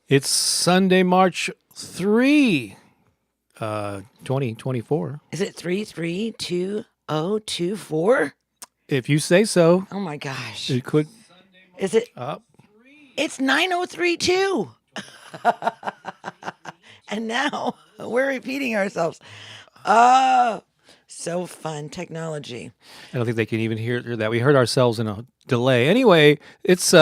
It's Sunday, March 3, 2024. Is it 332024? If you say so. Oh my gosh. It could. Is it? Uh, It's 9032. And now we're repeating ourselves. Oh, so fun. Technology. I don't think they can even hear that. We heard ourselves in a delay. Anyway, it's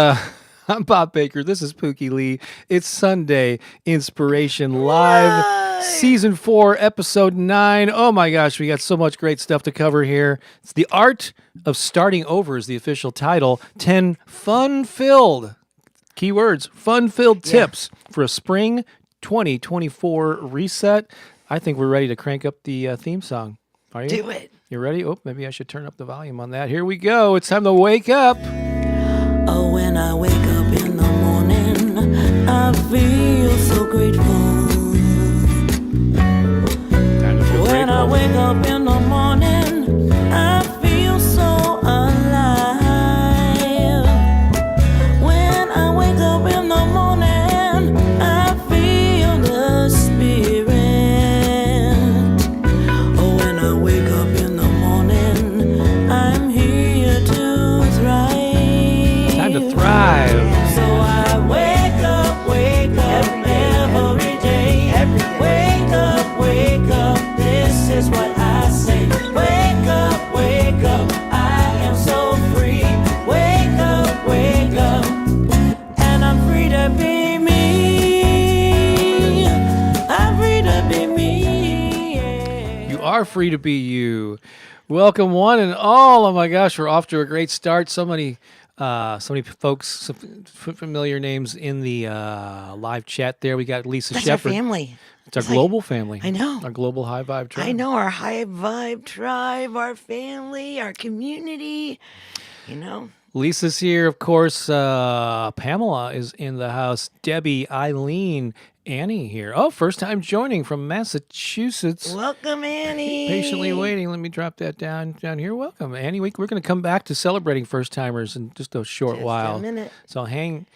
I'm Bob Baker. This is Pooki Lee. It's Sunday Inspiration Live. Season 4, Episode 9. Oh my gosh, we got so much great stuff to cover here. It's The Art of Starting Over is the official title. 10 fun-filled, keywords, fun-filled tips for a spring 2024 reset. I think we're ready to crank up the theme song. Are you? Do it. You ready? Oh, maybe I should turn up the volume on that. Here we go. It's time to wake up. Oh, when I wake up in the morning, I feel so grateful. Time to feel When I grateful. wake up in the morning, I feel so alive. When I wake up in the morning, I feel the spirit. Oh, when I wake up in the morning, I'm here to thrive. Time to thrive. So I wake up every day. Wake up, this is what I say. Wake up, I am so free. Wake up, and I'm free to be me. I'm free to be me. Yeah. You are free to be you. Welcome, one and all. Oh my gosh, we're off to a great start. So many folks, some familiar names in the live chat there. We got Lisa That's our Shepherd. family. It's our It's like- global family. I know. Our global high vibe tribe. I know our high vibe tribe, our family, our community. You know, Lisa's here, of course. Pamela is in the house. Debbie, Eileen, Annie here. Oh, first time joining from Massachusetts. welcome, Annie. Patiently waiting. Let me drop that down here. Welcome, Annie. We're going to come back to celebrating first timers in just a short Just while. a minute. So hang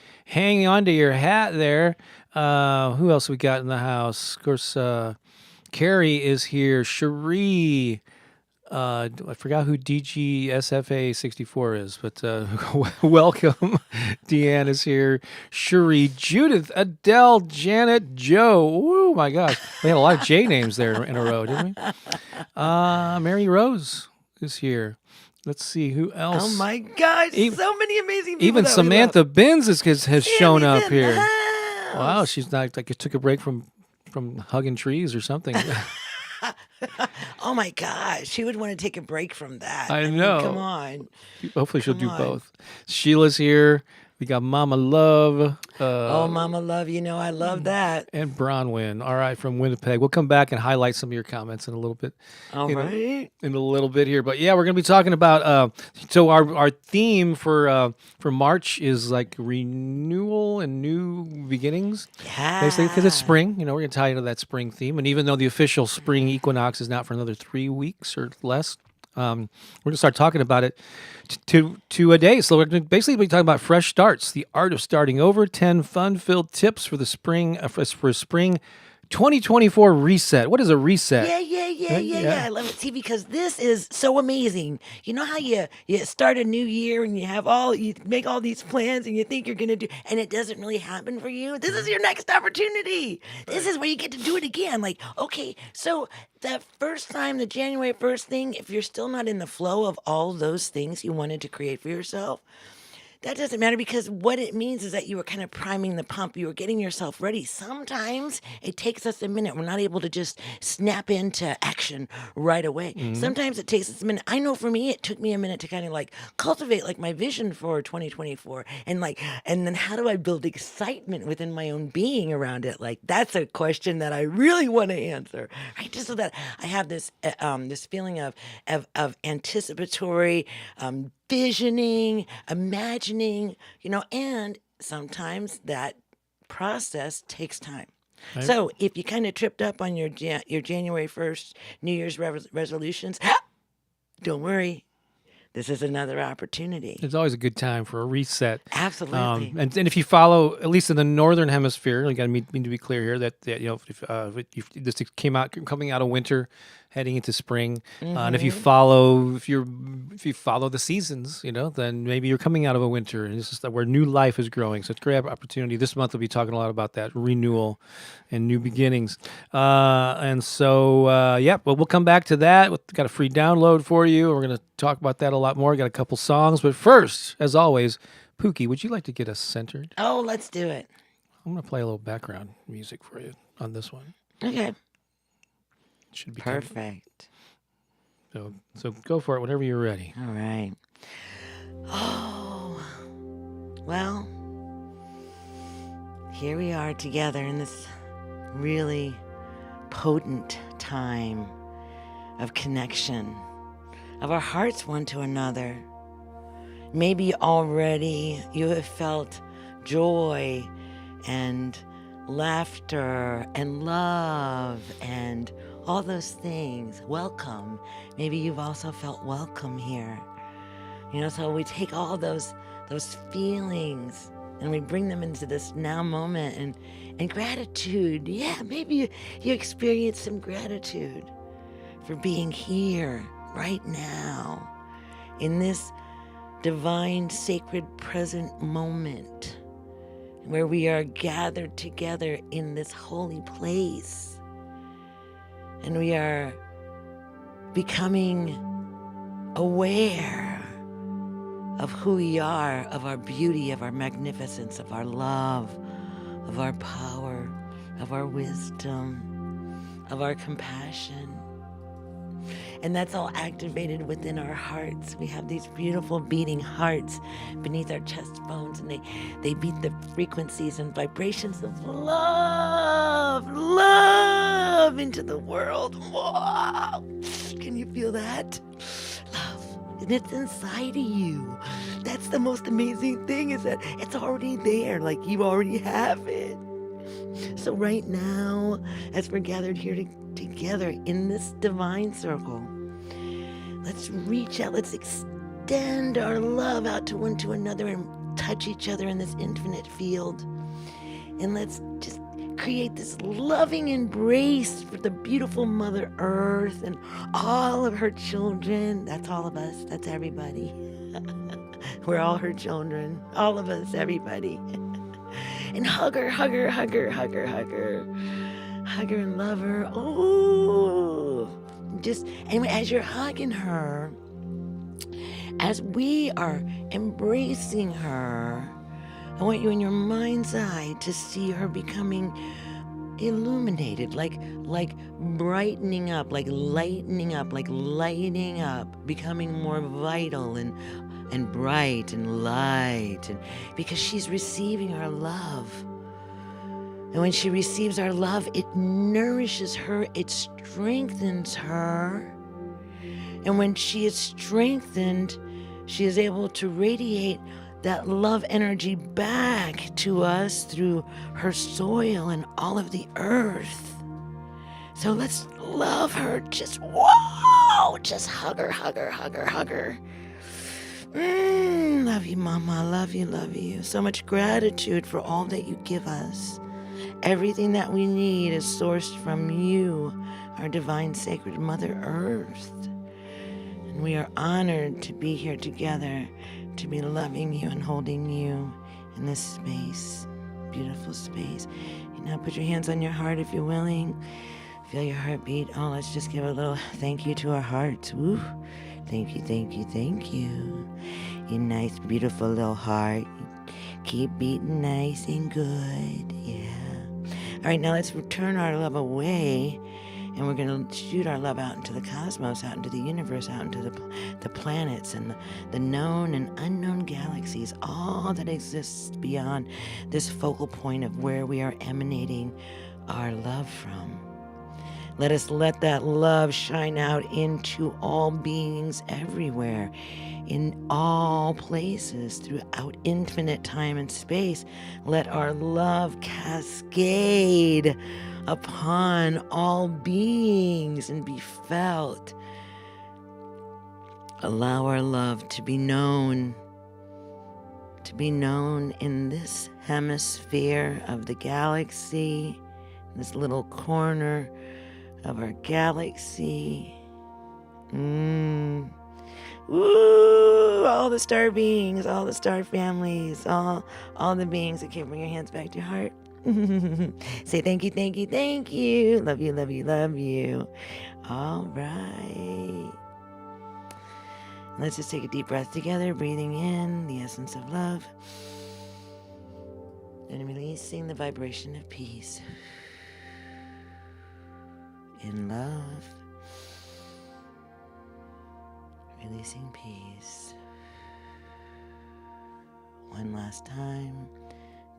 on to your hat there. Who else we got in the house? Of course, Carrie is here. Cherie. I forgot who DGSFA 64 is, but welcome. Deanne is here. Cherie, Judith, Adele, Janet, Joe. Oh my gosh, we had a lot of J names there in a row, didn't we? Mary Rose is here. Let's see who else. Oh my gosh, so many amazing people. Even that we Samantha love. Binns has shown Sammy's up in the here. house. Wow, she's not like took a break from hugging trees or something. Oh my gosh, she would want to take a break from that. I mean, know. Come on. Hopefully she'll Come do on. both. Sheila's here. We got Mama Love. Oh, Mama Love, you know I love that. And Bronwyn. All right, from Winnipeg. We'll come back and highlight some of your comments in a little bit. All right. In a little bit here, but yeah, we're going to be talking about. So our theme for March is like renewal and new beginnings. Yeah. Basically, because it's spring, we're going to tie into that spring theme. And even though the official spring equinox is not for another 3 weeks or less, we're going to start talking about it to a day. So we're going to basically be talking about fresh starts, the art of starting over, 10 fun-filled tips for the spring for spring 2024 reset. What is a reset? Yeah. I love it. See, because this is so amazing. You know how you start a new year and you make all these plans and you think you're gonna do, and it doesn't really happen for you. This is your next opportunity. This is where you get to do it again. Like, okay, so that first time, the January 1st thing, if you're still not in the flow of all those things you wanted to create for yourself, that doesn't matter, because what it means is that you were kind of priming the pump. You were getting yourself ready. Sometimes it takes us a minute. We're not able to just snap into action right away. Sometimes it takes us a minute. I know for me, it took me a minute to kind of like cultivate like my vision for 2024, and then how do I build excitement within my own being around it? Like, that's a question that I really want to answer, right? Just so that I have this this feeling of anticipatory visioning, imagining, and sometimes that process takes time. Right. So if you kind of tripped up on your January 1st New Year's resolutions, don't worry. this is another opportunity. It's always a good time for a reset. Absolutely. And if you follow, at least in the northern hemisphere, I got to mean to be clear here that if this coming out of winter, heading into spring, and if you follow the seasons, then maybe you're coming out of a winter, and this is where new life is growing. So it's a great opportunity. This month we'll be talking a lot about that renewal and new beginnings. And so well, we'll come back to that. We've got a free download for you. We're going to talk about that a lot more. Got a couple songs, but first, as always, Pooki, would you like to get us centered? Oh, let's do it. I'm going to play a little background music for you on this one. Okay. Should be Perfect. So go for it whenever you're ready. All right. Oh, well, here we are together in this really potent time of connection, of our hearts one to another. Maybe already you have felt joy and laughter and love and all those things. Welcome. Maybe you've also felt welcome here. So we take all those feelings and we bring them into this now moment and gratitude. Yeah, maybe you experience some gratitude for being here right now in this divine, sacred, present moment where we are gathered together in this holy place. And we are becoming aware of who we are, of our beauty, of our magnificence, of our love, of our power, of our wisdom, of our compassion. And that's all activated within our hearts. We have these beautiful beating hearts beneath our chest bones, and they beat the frequencies and vibrations of love into the world. Wow. Can you feel that? Love. And it's inside of you. That's the most amazing thing, is that it's already there, like you already have it. So right now, as we're gathered here together in this divine circle, let's reach out, let's extend our love out to one to another and touch each other in this infinite field. And let's just create this loving embrace for the beautiful Mother Earth and all of her children. That's all of us. That's everybody. We're all her children. All of us, everybody. And hug her, hug her, hug her, hug her, hug her. Hug her and love her. Oh, and as you're hugging her, as we are embracing her, I want you in your mind's eye to see her becoming illuminated, like brightening up, like lightening up, like lighting up, becoming more vital and bright and light, and because she's receiving our love. And when she receives our love, it nourishes her, it strengthens her. And when she is strengthened, she is able to radiate that love energy back to us through her soil and all of the earth. So let's love her. Just hug her, hug her, hug her, hug her. Love you, Mama. Love you, love you. So much gratitude for all that you give us. Everything that we need is sourced from you, our divine sacred Mother Earth. And we are honored to be here together, to be loving you and holding you in this space, beautiful space. And now put your hands on your heart if you're willing. Feel your heartbeat. Oh, let's just give a little thank you to our hearts. Woo. Thank you, thank you, thank you. You nice, beautiful little heart. Keep beating nice and good. Yeah. All right, now let's return our love away, and we're going to shoot our love out into the cosmos, out into the universe, out into the planets and the known and unknown galaxies, all that exists beyond this focal point of where we are emanating our love from. Let us let that love shine out into all beings everywhere, in all places, throughout infinite time and space. Let our love cascade upon all beings and be felt Allow our love to be known in this hemisphere of the galaxy, this little corner of our galaxy. Woo! All the star beings, all the star families, all the beings. Okay, bring your hands back to your heart. Say thank you, thank you, thank you. Love you, love you, love you. All right. Let's just take a deep breath together, breathing in the essence of love and releasing the vibration of peace. In love, releasing peace. One last time,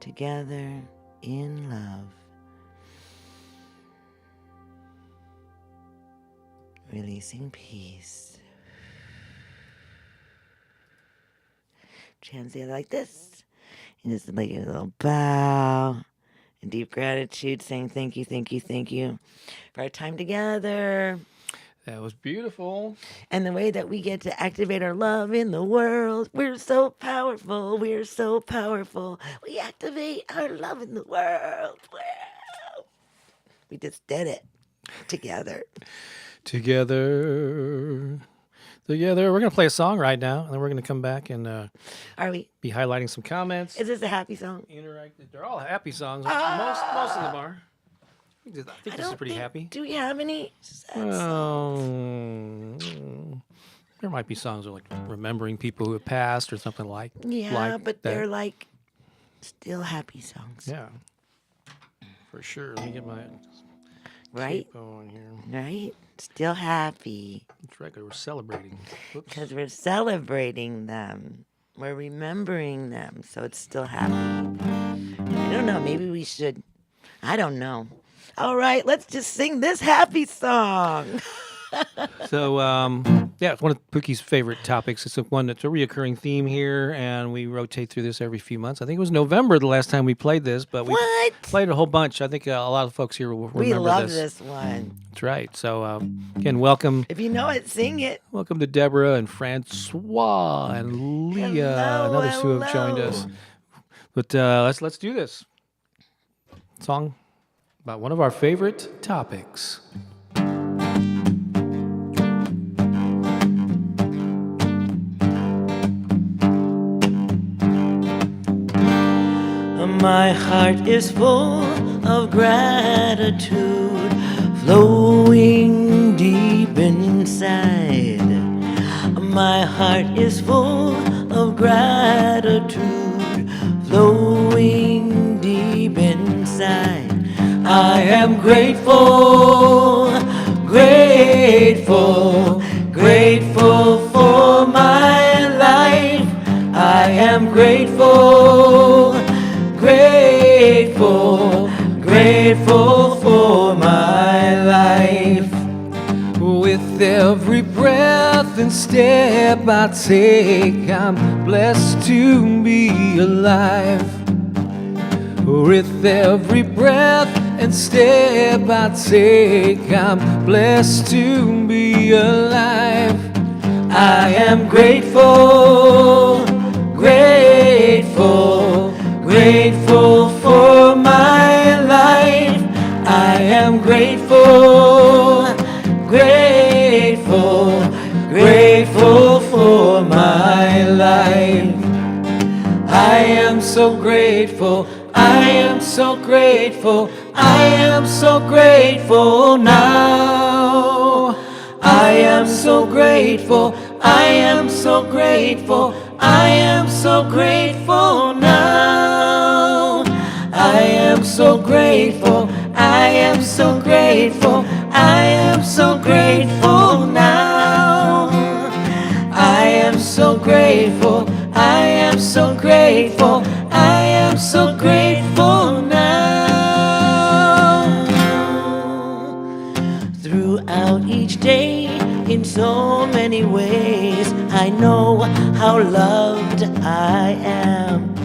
together in love. Releasing peace. Translate like this. And just like a little bow and deep gratitude, saying thank you, thank you, thank you for our time together. That was beautiful. And the way that we get to activate our love in the world. We're so powerful. We're so powerful. We activate our love in the world. Wow. We just did it together. Together. We're going to play a song right now, and then we're going to come back and Are we? be highlighting some comments. Is this a happy song? They're all happy songs. Most of them are. I think this is pretty happy. Do we have any? There might be songs like remembering people who have passed or something like. Yeah, like but that. they're like still happy songs. Yeah, for sure. Let me get my Right? on here. Right? Still happy. That's right. 'Cause we're celebrating. Whoops. Because we're celebrating them. We're remembering them. So it's still happy. I don't know. Maybe we should. I don't know. All right. Let's just sing this happy song. So, yeah, it's one of Pookie's favorite topics. It's one that's a reoccurring theme here, and we rotate through this every few months. I think it was November the last time we played this, but we played a whole bunch. I think a lot of folks here will remember We love this one. That's right. So, again, welcome. If you know it, sing it. Welcome to Deborah and Francois and Leah and others who have joined us. But let's do this song about one of our favorite topics. My heart is full of gratitude, flowing deep inside. My heart is full of gratitude, flowing deep inside. I am grateful, grateful, grateful for my life. I am grateful, grateful, grateful for my life. With every breath and step I take, I'm blessed to be alive. With every breath and step I take, I'm blessed to be alive. I am grateful, grateful, grateful for my life. I am grateful, grateful, grateful for my life. I am so grateful, I am so grateful, I am so grateful now. I am so grateful, I am so grateful, I am so grateful now. I am so grateful, I am so grateful, I am so grateful now. I am so grateful, I am so grateful, I am so grateful now. Throughout each day, in so many ways, I know how loved I am.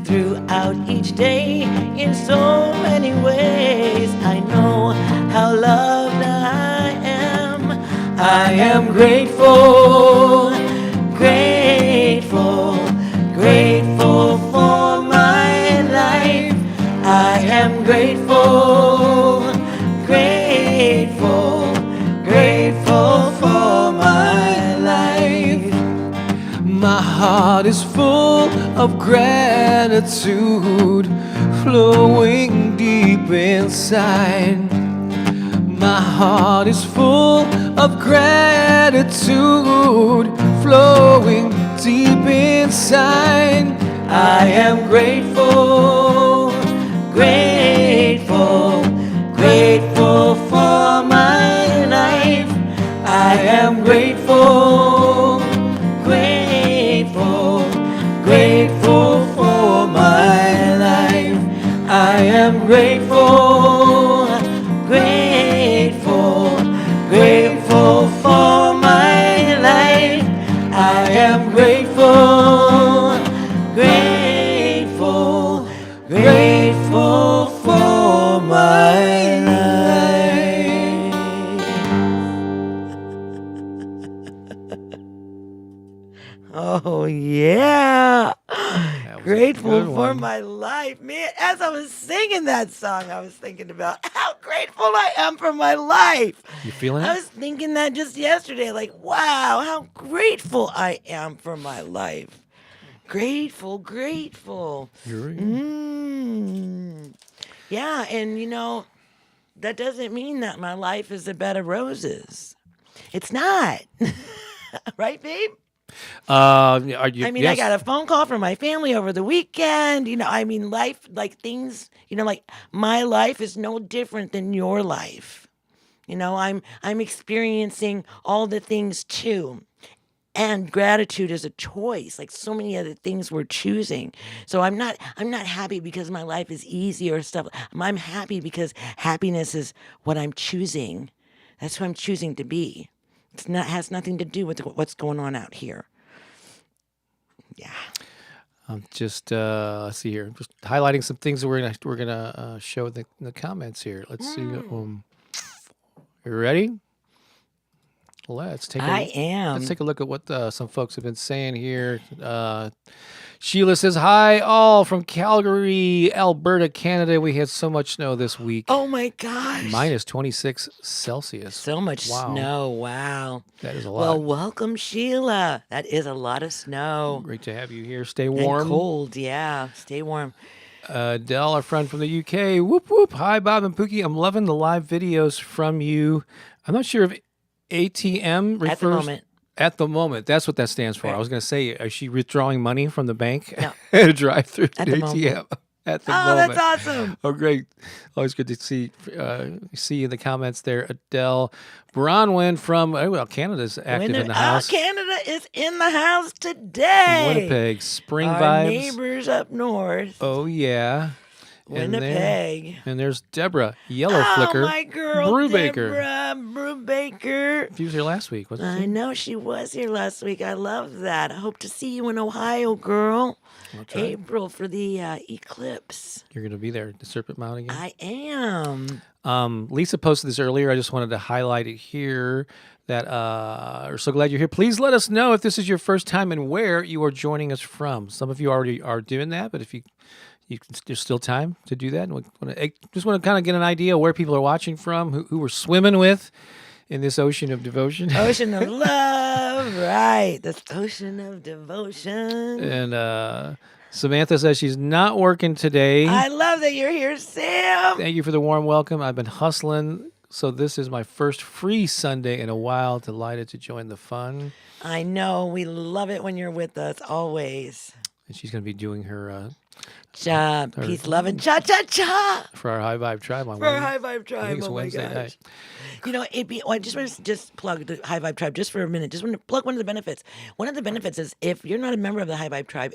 Throughout each day, in so many ways, I know how loved I am. I am grateful, grateful, grateful for my life. I am grateful, grateful, grateful for my life. My heart is full of gratitude, flowing deep inside. My heart is full of gratitude, flowing deep inside. I am grateful, grateful, grateful for my life. I am grateful, grateful, grateful for my life. I am grateful, grateful, grateful for my life. I am grateful, grateful, grateful for my life. Oh, yeah. That was a Grateful good for one. my life. Man, as I was singing that song, I was thinking about how grateful I am for my life. You feeling I it? was thinking that just yesterday, like, wow, how grateful I am for my life. Grateful, grateful. You're Yeah, and that doesn't mean that my life is a bed of roses. It's not. Right, babe? Are you? I mean, I Yes. got a phone call from my family over the weekend. I mean, life, like things, like my life is no different than your life. I'm experiencing all the things too. And gratitude is a choice, like so many other things we're choosing. So I'm not happy because my life is easy or stuff. I'm happy because happiness is what I'm choosing. That's who I'm choosing to be. Has nothing to do with what's going on out here. Yeah. I'm just let's see here. Just highlighting some things that we're gonna show in the comments here. Let's see. You ready? Let's take I am. Let's take a look at what some folks have been saying here. Sheila says, "Hi, all from Calgary, Alberta, Canada. We had so much snow this week. Oh my gosh. Minus 26 Celsius. So much Wow. snow. Wow. That is a lot. Well, welcome, Sheila. That is a lot of snow. Great to have you here. Stay And warm. cold, yeah. Stay warm. Dell, our friend from the UK. Whoop, whoop. Hi, Bob and Pookie. I'm loving the live videos from you. I'm not sure if ATM refers... At the moment. At the moment. That's what that stands for. Right. I was going to say, is she withdrawing money from the bank? No. At a drive-through At the ATM. moment. At the Oh, moment. that's awesome. Oh, great. Always good to see in the comments there. Adele Bronwyn from, Canada's active in the house. Canada is in the house today. Winnipeg. Spring Our vibes. neighbors up north. Oh, yeah. Winnipeg. And there's Deborah, Yellow Flicker. Oh, my girl, Brubaker. Deborah Brubaker. She was here last week, wasn't she? I know she was here last week. I love that. I hope to see you in Ohio, girl. That's right. April for the eclipse. You're going to be there at the Serpent Mound again? I am. Lisa posted this earlier. I just wanted to highlight it here that we're so glad you're here. Please let us know if this is your first time and where you are joining us from. Some of you already are doing that, but if there's still time to do that. And just want to kind of get an idea of where people are watching from, who we're swimming with in this ocean of devotion. Ocean of love, right. This ocean of devotion. And Samantha says she's not working today. I love that you're here, Sam. Thank you for the warm welcome. I've been hustling, so this is my first free Sunday in a while. Delighted to join the fun. I know. We love it when you're with us, always. And she's going to be doing her Peace, love, and cha-cha-cha. for our High Vibe Tribe on For our Wednesday. High Vibe I Tribe. think it's Oh, my Wednesday gosh. night. I just want to just plug the High Vibe Tribe just for a minute. Just want to plug one of the benefits. One of the benefits is if you're not a member of the High Vibe Tribe,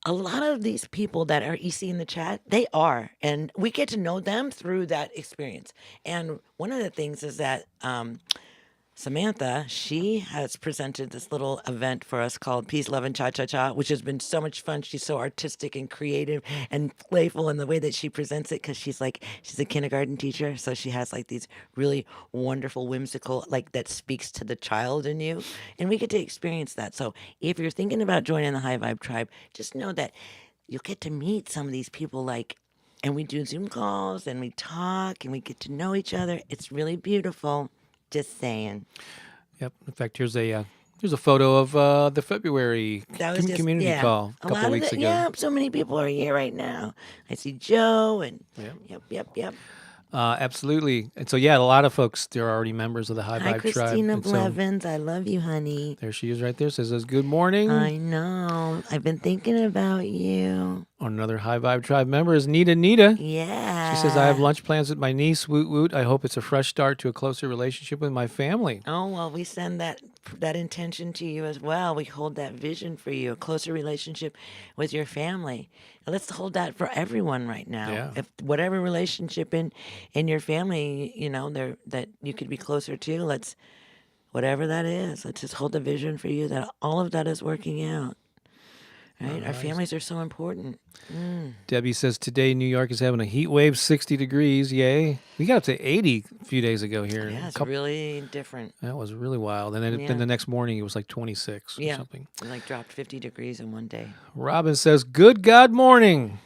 a lot of these people that you see in the chat, they are. And we get to know them through that experience. And one of the things is that Samantha, she has presented this little event for us called Peace, Love, and Cha-Cha-Cha, which has been so much fun. She's so artistic and creative and playful in the way that she presents it because she's a kindergarten teacher. So she has like these really wonderful, whimsical, like that speaks to the child in you. And we get to experience that. So if you're thinking about joining the High Vibe Tribe, just know that you'll get to meet some of these people and we do Zoom calls and we talk and we get to know each other. It's really beautiful. Just saying. Yep. In fact, here's a photo of the February community call a couple weeks ago. Yeah, so many people are here right now. I see Joe and yep. Absolutely. And so, a lot of folks, they're already members of the High Vibe Tribe. Hi, Christina And so Blevins. I love you, honey. there she is right there. Says, good morning. I know. I've been thinking about you. Another High Vibe Tribe member is Nita. Yeah. She says, I have lunch plans with my niece, Woot Woot. I hope it's a fresh start to a closer relationship with my family. Oh, well, we send that intention to you as well. We hold that vision for you, a closer relationship with your family. And let's hold that for everyone right now. Yeah. If whatever relationship in your family, that you could be closer to, whatever that is, let's just hold the vision for you that all of that is working out. Right? Our families are so important. Debbie says, today New York is having a heat wave, 60 degrees. Yay. We got up to 80 a few days ago here. Yeah, it's really different. That was really wild. And then the next morning it was like 26 or something. It dropped 50 degrees in one day. Robin says, good God morning.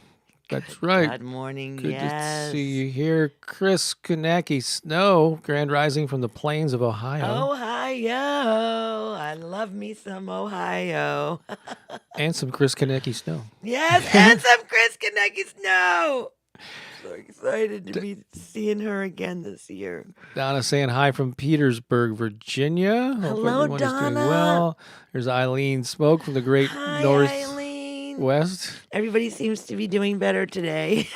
That's right. Good morning, Good yes. to see you here. Chris Kaneki Snow, Grand Rising from the plains of Ohio. Ohio. I love me some Ohio. And some Chris Kaneki Snow. Yes, and some Chris Kaneki Snow. So excited to be seeing her again this year. Donna saying hi from Petersburg, Virginia. Hope Hello, everyone is doing Donna. well. There's Eileen Smoke from the great Hi, Northwest. Eileen. Everybody seems to be doing better today.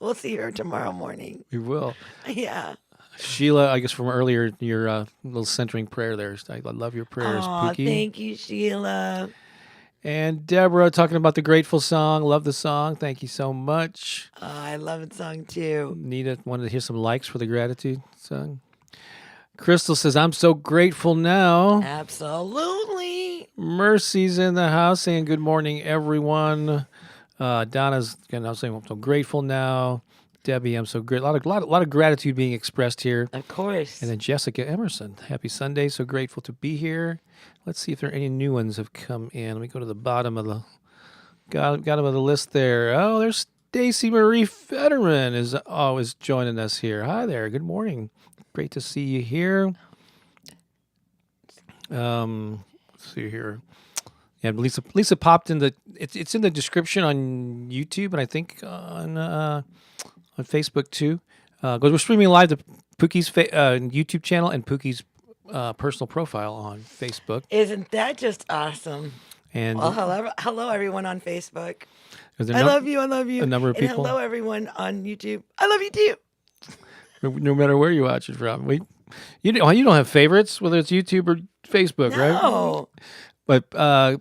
We'll see her tomorrow morning. We will. Yeah. Sheila, I guess from earlier, your little centering prayer there. I love your prayers, Aw, Pookie. thank you, Sheila. And Deborah talking about the Grateful Song. Love the song. Thank you so much. I love that song too. Nita wanted to hear some likes for the gratitude song. Crystal says, I'm so grateful now. Absolutely. Mercy's in the house saying good morning, everyone. Donna's saying, I'm so grateful now. Debbie, I'm so great. A lot of gratitude being expressed here. Of course. And then Jessica Emerson, happy Sunday. So grateful to be here. Let's see if there are any new ones have come in. Let me go to the bottom of the bottom of the list there. Oh, there's Stacy Marie Fetterman is always joining us here. Hi there. Good morning. Great to see you here. Let's see here. Yeah, Lisa popped in it's in the description on YouTube and I think on Facebook too. Because we're streaming live to Pookie's YouTube channel and Pookie's personal profile on Facebook. Isn't that just awesome? And hello everyone on Facebook. I love you. I love you. A number of and people. hello everyone on YouTube. I love you too. No matter where you watch it from, you don't have favorites, whether it's YouTube or Facebook, right? No. But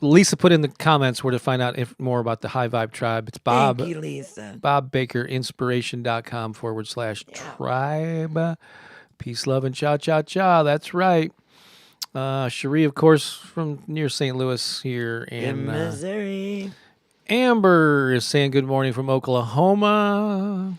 Lisa put in the comments where to find out more about the High Vibe Tribe. It's Bob. Thank you, Lisa. BobBakerInspiration.com/tribe. Peace, love, and cha-cha-cha. That's right. Cherie, of course, from near St. Louis here. In Missouri. Amber is saying good morning from Oklahoma.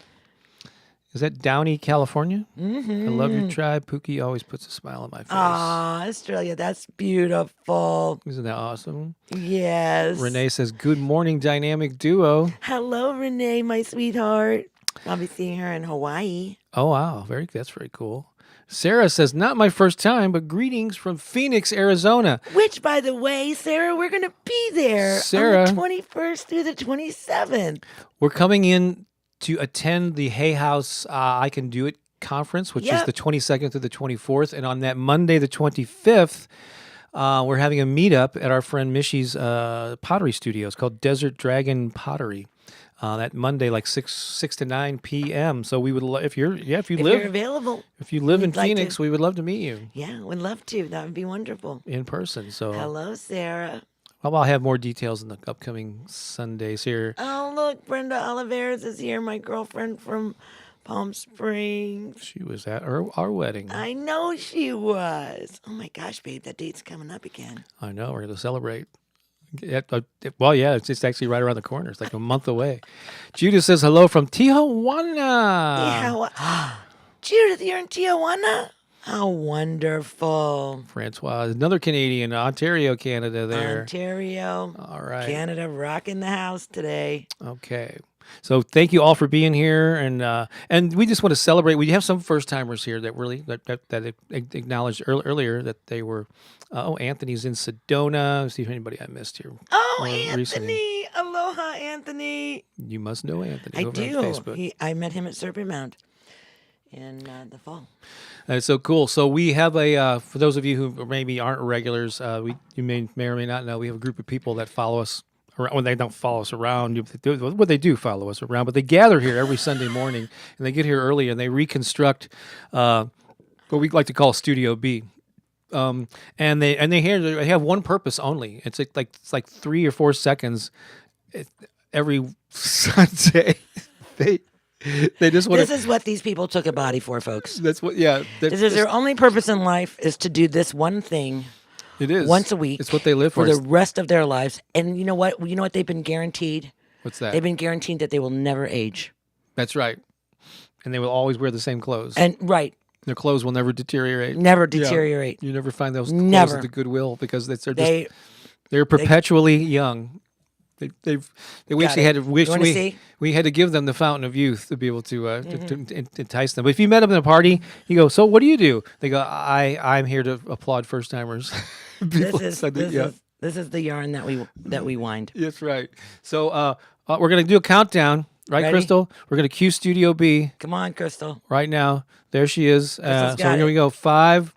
Is that Downey, California? Mm-hmm. I love your tribe. Pookie always puts a smile on my face. Ah, Australia, that's beautiful. Isn't that awesome? Yes. Renee says, good morning, dynamic duo. Hello, Renee, my sweetheart. I'll be seeing her in Hawaii. Oh, wow. That's very cool. Sarah says, not my first time, but greetings from Phoenix, Arizona. Which, by the way, Sarah, we're going to be there Sarah, on the 21st through the 27th. We're coming in to attend the Hay House I Can Do It conference, which is the 22nd through the 24th. And on that Monday, the 25th, we're having a meetup at our friend Mishy's pottery studio. It's called Desert Dragon Pottery. That Monday, like 6 to 9 p.m. So we would, if you're available, if you live in Phoenix, we would love to meet you. Yeah, we'd love to. That would be wonderful. In person. So hello, Sarah. Well, I'll have more details in the upcoming Sundays here. Oh, look, Brenda Oliveras is here, my girlfriend from Palm Springs. She was at our wedding. I know she was. Oh my gosh, babe, that date's coming up again. I know. We're going to celebrate. Well, yeah, it's actually right around the corner. It's like a month away. Judith says hello from Tijuana. Judith, you're in Tijuana? How wonderful. Francois, another Canadian, Ontario, Canada there. Ontario. All right. Canada rocking the house today. Okay. So thank you all for being here, and we just want to celebrate. We have some first timers here that really that acknowledged earlier that they were. Anthony's in Sedona. See if anybody I missed here. Oh, Anthony! Recently. Aloha, Anthony. You must know Anthony. I over do. On Facebook. I met him at Serpent Mound in the fall. That's so cool. So we have for those of you who maybe aren't regulars, you may or may not know, we have a group of people that follow us around. Well, they don't follow us around. They do follow us around, but they gather here every Sunday morning, and they get here early, and they reconstruct what we like to call Studio B. And they have one purpose only. It's like 3 or 4 seconds every Sunday. They just want. This is what these people took a body for, folks. That's what. Yeah. This is their only purpose in life is to do this one thing. It is once a week. It's what they live for the rest of their lives. And you know what? They've been guaranteed. What's that? They've been guaranteed that they will never age. That's right. And they will always wear the same clothes. And right. Their clothes will never deteriorate. Never deteriorate. Yeah. You never find those clothes at the Goodwill because they're perpetually young. We actually had to we had to give them the fountain of youth to be able to entice them. But if you met them at a party, you go, "So what do you do?" They go, "I'm here to applaud first timers." This is the yarn that we wind. That's right. So we're gonna do a countdown, right, Ready? Crystal? We're gonna cue Studio B. Come on, Crystal. Right now, there she is. So here we go. 5,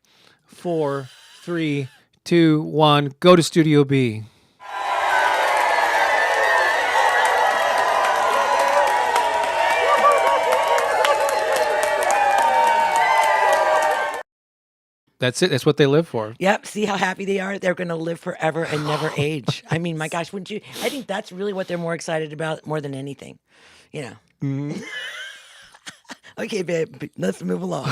4, 3, 2, 1. Go to Studio B. That's it. That's what they live for. Yep. See how happy they are? They're going to live forever and never age. I mean, my gosh, wouldn't you? I think that's really what they're more excited about more than anything. You know. Mm-hmm. Okay, babe, let's move along.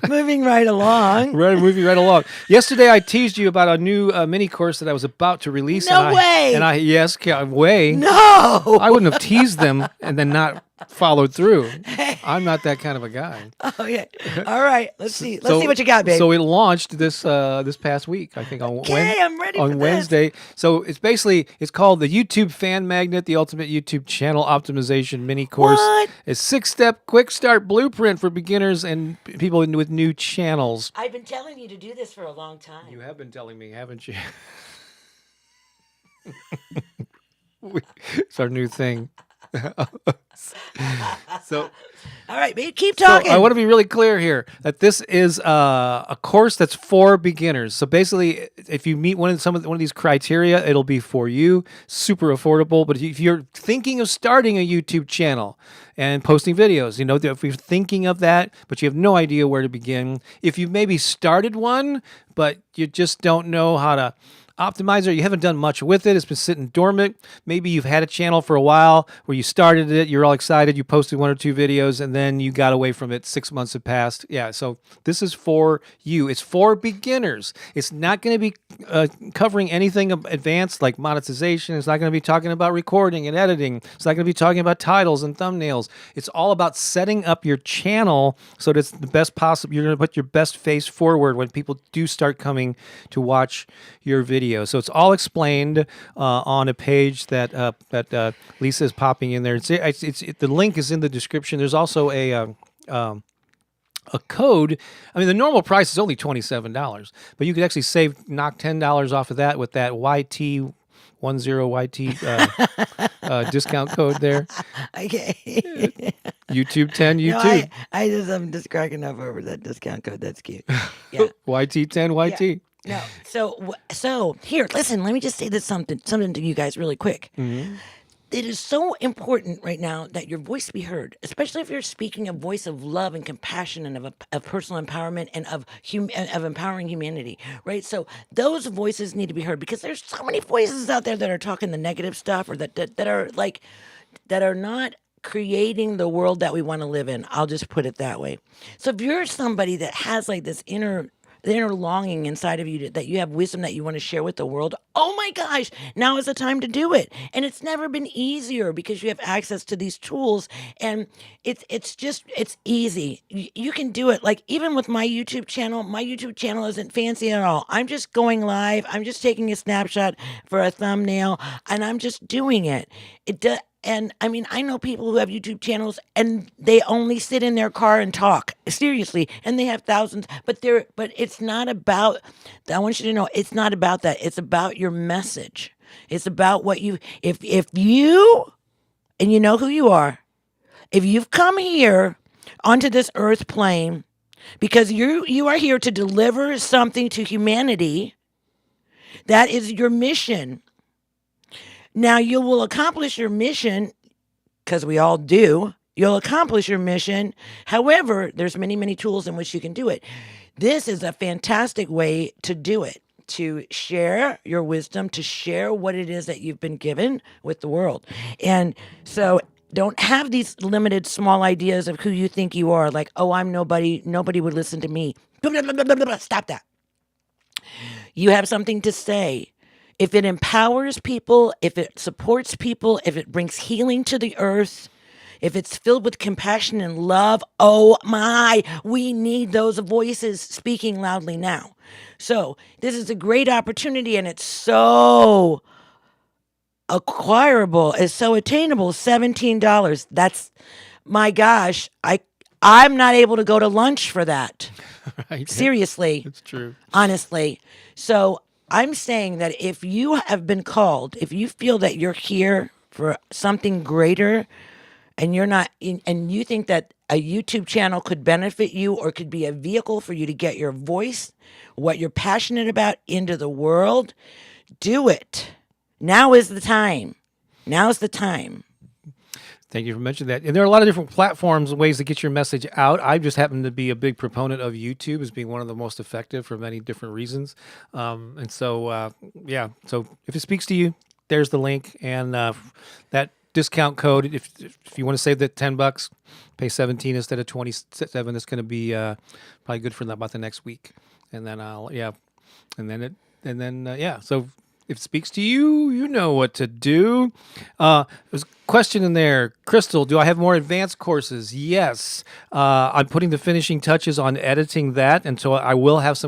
Moving right along. Moving right along. Yesterday, I teased you about a new mini course that I was about to release. No way. Yes, way. No. I wouldn't have teased them and then not followed through. I'm not that kind of a guy. Okay. All right. Let's see. Let's see what you got, babe. So it launched this past week, I think, on I'm ready for Wednesday. So it's called the YouTube Fan Magnet, the Ultimate YouTube Channel Optimization Mini Course. What? A 6-step quick start blueprint for beginners and people with new channels. I've been telling you to do this for a long time. You have been telling me, haven't you? It's our new thing. So, all right, babe, keep talking. So I want to be really clear here that this is a course that's for beginners. So basically, if you meet one of these criteria, it'll be for you. Super affordable. But if you're thinking of starting a YouTube channel and posting videos, if you're thinking of that, but you have no idea where to begin, if you've maybe started one, but you just don't know how to optimizer, you haven't done much with it, it's been sitting dormant, maybe you've had a channel for a while where you started it, you're all excited, you posted 1 or 2 videos, and then you got away from it, 6 months have passed. Yeah, so this is for you. It's for beginners. It's not going to be covering anything advanced like monetization. It's not going to be talking about recording and editing. It's not going to be talking about titles and thumbnails. It's all about setting up your channel so that it's the best possible. You're going to put your best face forward when people do start coming to watch your video. So it's all explained on a page that Lisa is popping in there. The link is in the description. There's also a code. I mean, the normal price is only $27, but you could actually knock $10 off of that with that YT10YT discount code there. Okay. YouTube 10 YouTube. No, I'm just cracking up over that discount code. That's cute. Yeah. YT10 YT. Yeah. No, so here, listen. Let me just say this something to you guys really quick. Mm-hmm. It is so important right now that your voice be heard, especially if you're speaking a voice of love and compassion and of personal empowerment and of empowering humanity, right? So those voices need to be heard because there's so many voices out there that are talking the negative stuff or that are not creating the world that we want to live in. I'll just put it that way. So if you're somebody that has like this inner longing inside of you that you have wisdom that you want to share with the world, oh my gosh, now is the time to do it. And it's never been easier because you have access to these tools, and it's easy. You can do it. Like even with my YouTube channel isn't fancy at all. I'm just going live. I'm just taking a snapshot for a thumbnail, and I'm just doing it. And I mean, I know people who have YouTube channels and they only sit in their car and talk, seriously, and they have thousands, but it's not about, I want you to know, it's not about that. It's about your message. It's about what if you, and you know who you are, if you've come here onto this earth plane because you are here to deliver something to humanity, that is your mission. Now, you will accomplish your mission, because we all do. You'll accomplish your mission. However, there's many, many tools in which you can do it. This is a fantastic way to do it, to share your wisdom, to share what it is that you've been given with the world. And so don't have these limited, small ideas of who you think you are, like, oh, I'm nobody would listen to me. Stop that. You have something to say. If it empowers people, if it supports people, if it brings healing to the earth, if it's filled with compassion and love, oh my, we need those voices speaking loudly now. So this is a great opportunity, and it's so acquirable, it's so attainable, $17. That's, my gosh, I'm not able to go to lunch for that. Right. Seriously. It's true. Honestly. So I'm saying that if you have been called, if you feel that you're here for something greater, and you're not, and you think that a YouTube channel could benefit you or could be a vehicle for you to get your voice, what you're passionate about, into the world, do it. Now is the time. Now is the time. Thank you for mentioning that. And there are a lot of different platforms and ways to get your message out. I just happen to be a big proponent of YouTube as being one of the most effective for many different reasons. And so, yeah, so if it speaks to you, there's the link. And that discount code, if you want to save that $10, pay 17 instead of 27. It's going to be probably good for about the next week. And then so if it speaks to you, you know what to do. There's a question in there. Crystal, do I have more advanced courses? Yes. I'm putting the finishing touches on editing that, and so I will have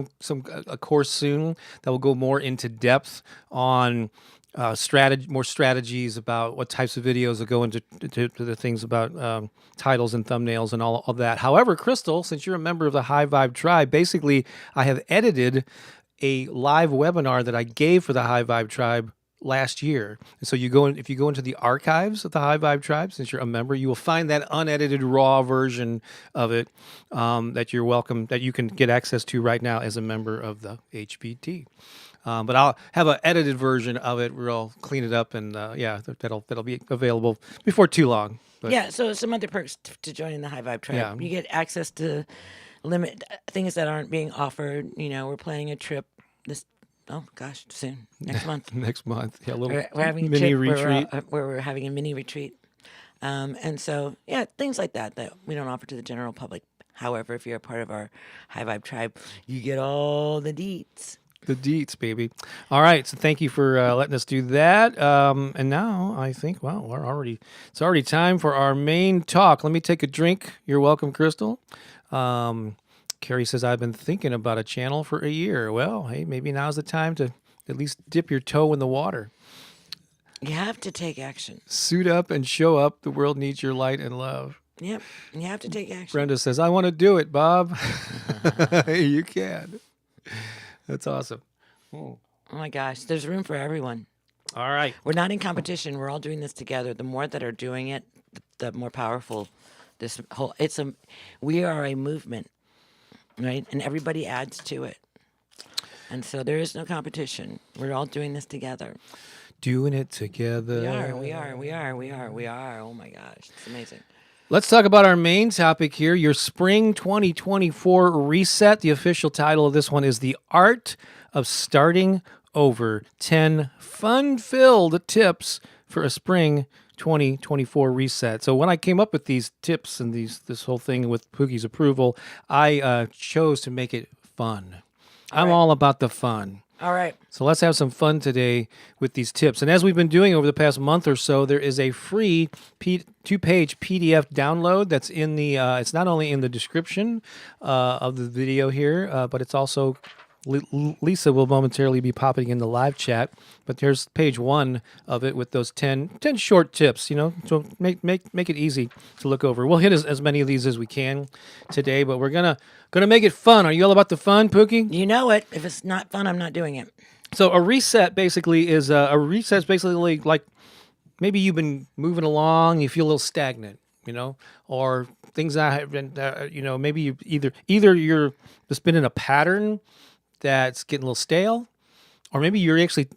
a course soon that will go more into depth on more strategies about what types of videos will go into the things about titles and thumbnails and all of that. However, Crystal, since you're a member of the High Vibe Tribe, basically I have edited a live webinar that I gave for the High Vibe Tribe last year. And so if you go into the archives of the High Vibe Tribe, since you're a member, you will find that unedited raw version of it that you can get access to right now as a member of the HBT. But I'll have an edited version of it where I'll clean it up, and that'll be available before too long. But, yeah, so some other perks to joining the High Vibe Tribe. Yeah. You get access to limit things that aren't being offered. You know, we're planning a trip soon, next month. Next month, yeah, a little We're having a mini trip retreat. where we're having a mini retreat. And so, yeah, things like that we don't offer to the general public. However, if you're a part of our High Vibe Tribe, you get all the deets. The deets, baby. All right, so thank you for letting us do that. And now I think, it's already time for our main talk. Let me take a drink. You're welcome, Crystal. Carrie says, I've been thinking about a channel for a year. Well, hey, maybe now's the time to at least dip your toe in the water. You have to take action. Suit up and show up. The world needs your light and love. Yep, you have to take action. Brenda says, I want to do it, Bob. You can. That's awesome. Oh my gosh, there's room for everyone. All right. We're not in competition. We're all doing this together. The more that are doing it, the more powerful we are a movement, right? And everybody adds to it. And so there is no competition. We're all doing this together. Doing it together. We are. Oh my gosh, it's amazing. Let's talk about our main topic here, your Spring 2024 Reset. The official title of this one is The Art of Starting Over. 10 fun-filled tips for a Spring 2024 reset. So when I came up with these tips and this whole thing with Pooki's approval, I chose to make it fun. I'm all about the fun. All right. So let's have some fun today with these tips. And as we've been doing over the past month or so, there is a free 2-page PDF download that's in the, it's not only in the description of the video here, but it's also, Lisa will momentarily be popping in the live chat. But there's page 1 of it with those 10 short tips, so make it easy to look over. We'll hit as many of these as we can today, but we're gonna make it fun. Are you all about the fun, Pooki? You know it. If it's not fun, I'm not doing it. So a reset basically is like maybe you've been moving along, you feel a little stagnant, or things that have been, maybe you either you're just been in a pattern that's getting a little stale, or maybe you're actually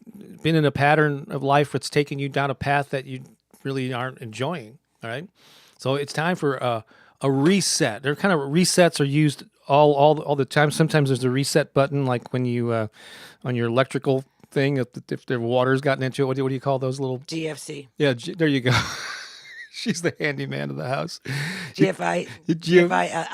been in a pattern of life that's taking you down a path that you really aren't enjoying. All right, so it's time for a reset. They're kind of resets are used all the time. Sometimes there's a reset button, like when you on your electrical thing, if the water's gotten into it. What do you call those little GFC. Yeah, there you go. She's the handyman of the house. GFI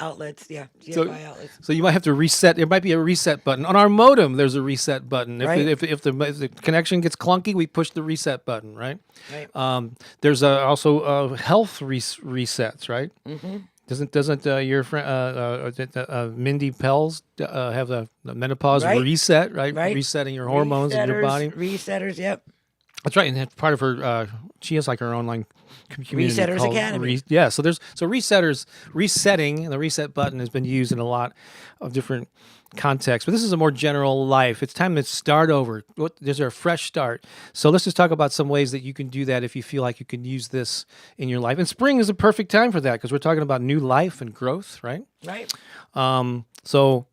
outlets. Yeah, GFI outlets. So you might have to reset. There might be a reset button on our modem. There's a reset button. If the connection gets clunky, we push the reset button. Right. Right. There's also health resets. Right. Mm-hmm. Doesn't your friend Mindy Pels have the menopause reset? Right. Resetting your hormones in your body. Resetters. Yep. That's right, and that's part of her. She has like her online community. Resetters called Academy. So resetting, and the reset button has been used in a lot of different contexts. But this is a more general life. It's time to start over. There's a fresh start. So let's just talk about some ways that you can do that if you feel like you can use this in your life. And spring is a perfect time for that because we're talking about new life and growth, right? Right. So,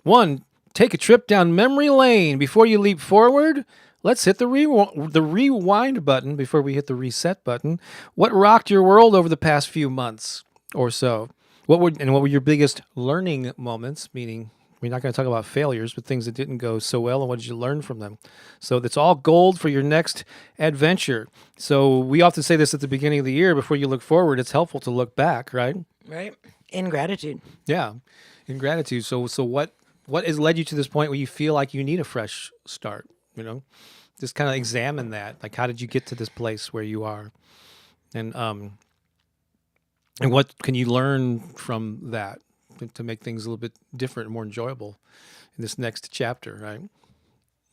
1, take a trip down memory lane before you leap forward. Let's hit the rewind button before we hit the reset button. What rocked your world over the past few months or so? What were your biggest learning moments? Meaning, we're not going to talk about failures, but things that didn't go so well, and what did you learn from them? So that's all gold for your next adventure. So we often say this at the beginning of the year. Before you look forward, it's helpful to look back, right? Right. In gratitude. Yeah, in gratitude. So what has led you to this point where you feel like you need a fresh start? Just kind of examine that. Like, how did you get to this place where you are? And what can you learn from that to make things a little bit different and more enjoyable in this next chapter, right?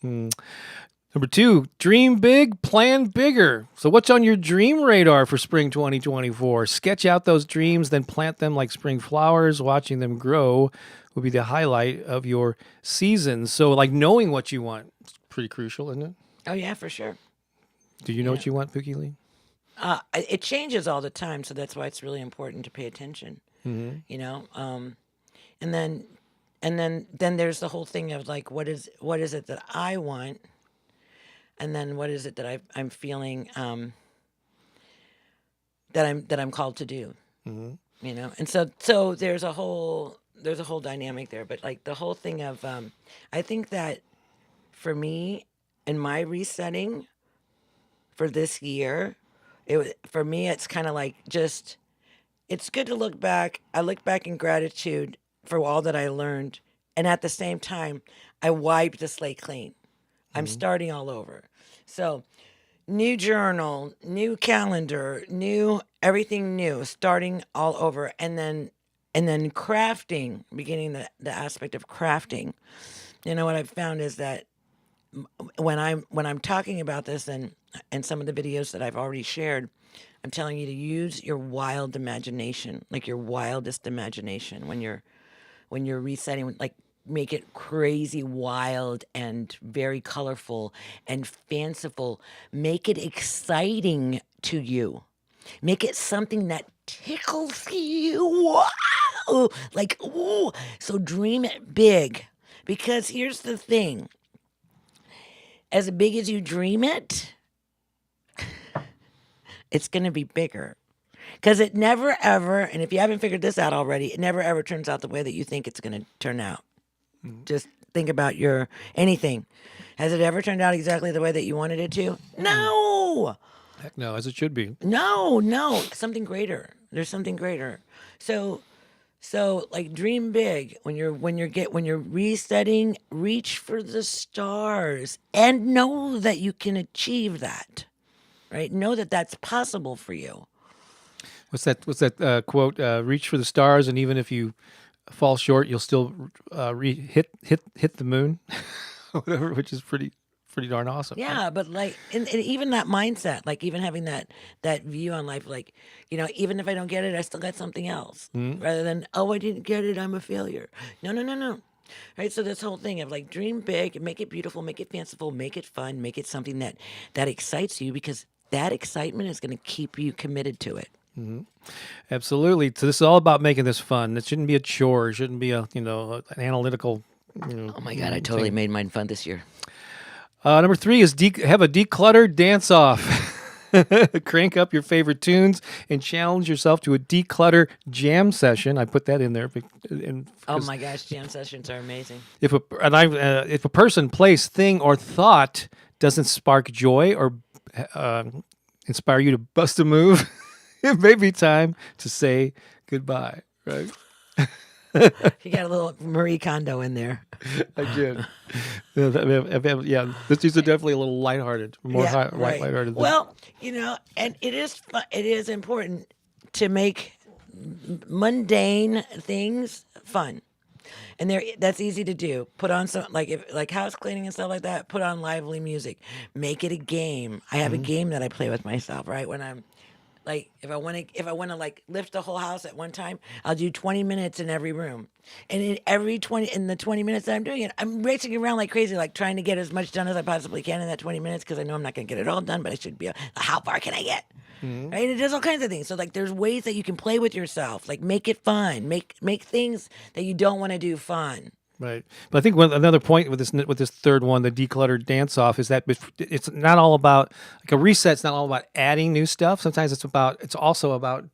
Number 2, dream big, plan bigger. So what's on your dream radar for spring 2024? Sketch out those dreams, then plant them like spring flowers. Watching them grow will be the highlight of your season. So like knowing what you want is pretty crucial, isn't it? Oh yeah, for sure. Do you know what you want, Pooki Lee? It changes all the time, so that's why it's really important to pay attention. Mm-hmm. And then there's the whole thing of like, what is it that I want, and then what is it that I'm feeling that I'm called to do. Mm-hmm. And so there's a whole dynamic there, but like the whole thing of I think that for me in my resetting for this year, for me it's kind of like just it's good to look back. I look back in gratitude for all that I learned, and at the same time I wiped the slate clean. I'm starting all over. So new journal, new calendar, new everything new, starting all over, and then crafting, beginning the aspect of crafting. What I've found is that when I'm talking about this and some of the videos that I've already shared, I'm telling you to use your wild imagination, like your wildest imagination when you're resetting, like make it crazy wild and very colorful and fanciful. Make it exciting to you. Make it something that tickles you. Wow! Like, ooh. So dream it big. Because here's the thing. As big as you dream it, it's going to be bigger. Because it never ever, and if you haven't figured this out already, it never ever turns out the way that you think it's going to turn out. Mm-hmm. Just think about anything. Has it ever turned out exactly the way that you wanted it to? No! Heck no, as it should be. No, something greater. There's something greater. So like dream big when you're resetting, reach for the stars and know that you can achieve that. Right? Know that that's possible for you. What's that quote? Reach for the stars, and even if you fall short, you'll still hit the moon, whatever. Which is pretty darn awesome. Yeah, but like, and even that mindset, like even having that view on life, like, even if I don't get it, I still got something else, rather than, oh, I didn't get it, I'm a failure. No. Right. So this whole thing of like dream big, make it beautiful, make it fanciful, make it fun, make it something that excites you, because that excitement is going to keep you committed to it. Absolutely. So this is all about making this fun. It shouldn't be a chore. It shouldn't be an analytical. Oh my God, I totally made mine fun this year. Number 3 is have a decluttered dance off. Crank up your favorite tunes and challenge yourself to a declutter jam session. I put that in there. Oh my gosh, jam sessions are amazing. If a person, place, thing, or thought doesn't spark joy or inspire you to bust a move, it may be time to say goodbye. Right? You got a little Marie Kondo in there. I did. Yeah, these are definitely a little lighthearted, more lighthearted. Well, and it is fun. It is important to make mundane things fun, and that's easy to do. Put on some like house cleaning and stuff like that. Put on lively music. Make it a game. I have a game that I play with myself. Right when I'm. Like if I want to like lift the whole house at one time, I'll do 20 minutes in every room, and in the 20 minutes that I'm doing it, I'm racing around like crazy, like trying to get as much done as I possibly can in that 20 minutes, because I know I'm not going to get it all done, but I should be. How far can I get? Right? And it does all kinds of things. So like there's ways that you can play with yourself, like make it fun, make things that you don't want to do fun. Right, but I think another point with this third one, the decluttered dance off, is that it's not all about like a reset. It's not all about adding new stuff. Sometimes it's also about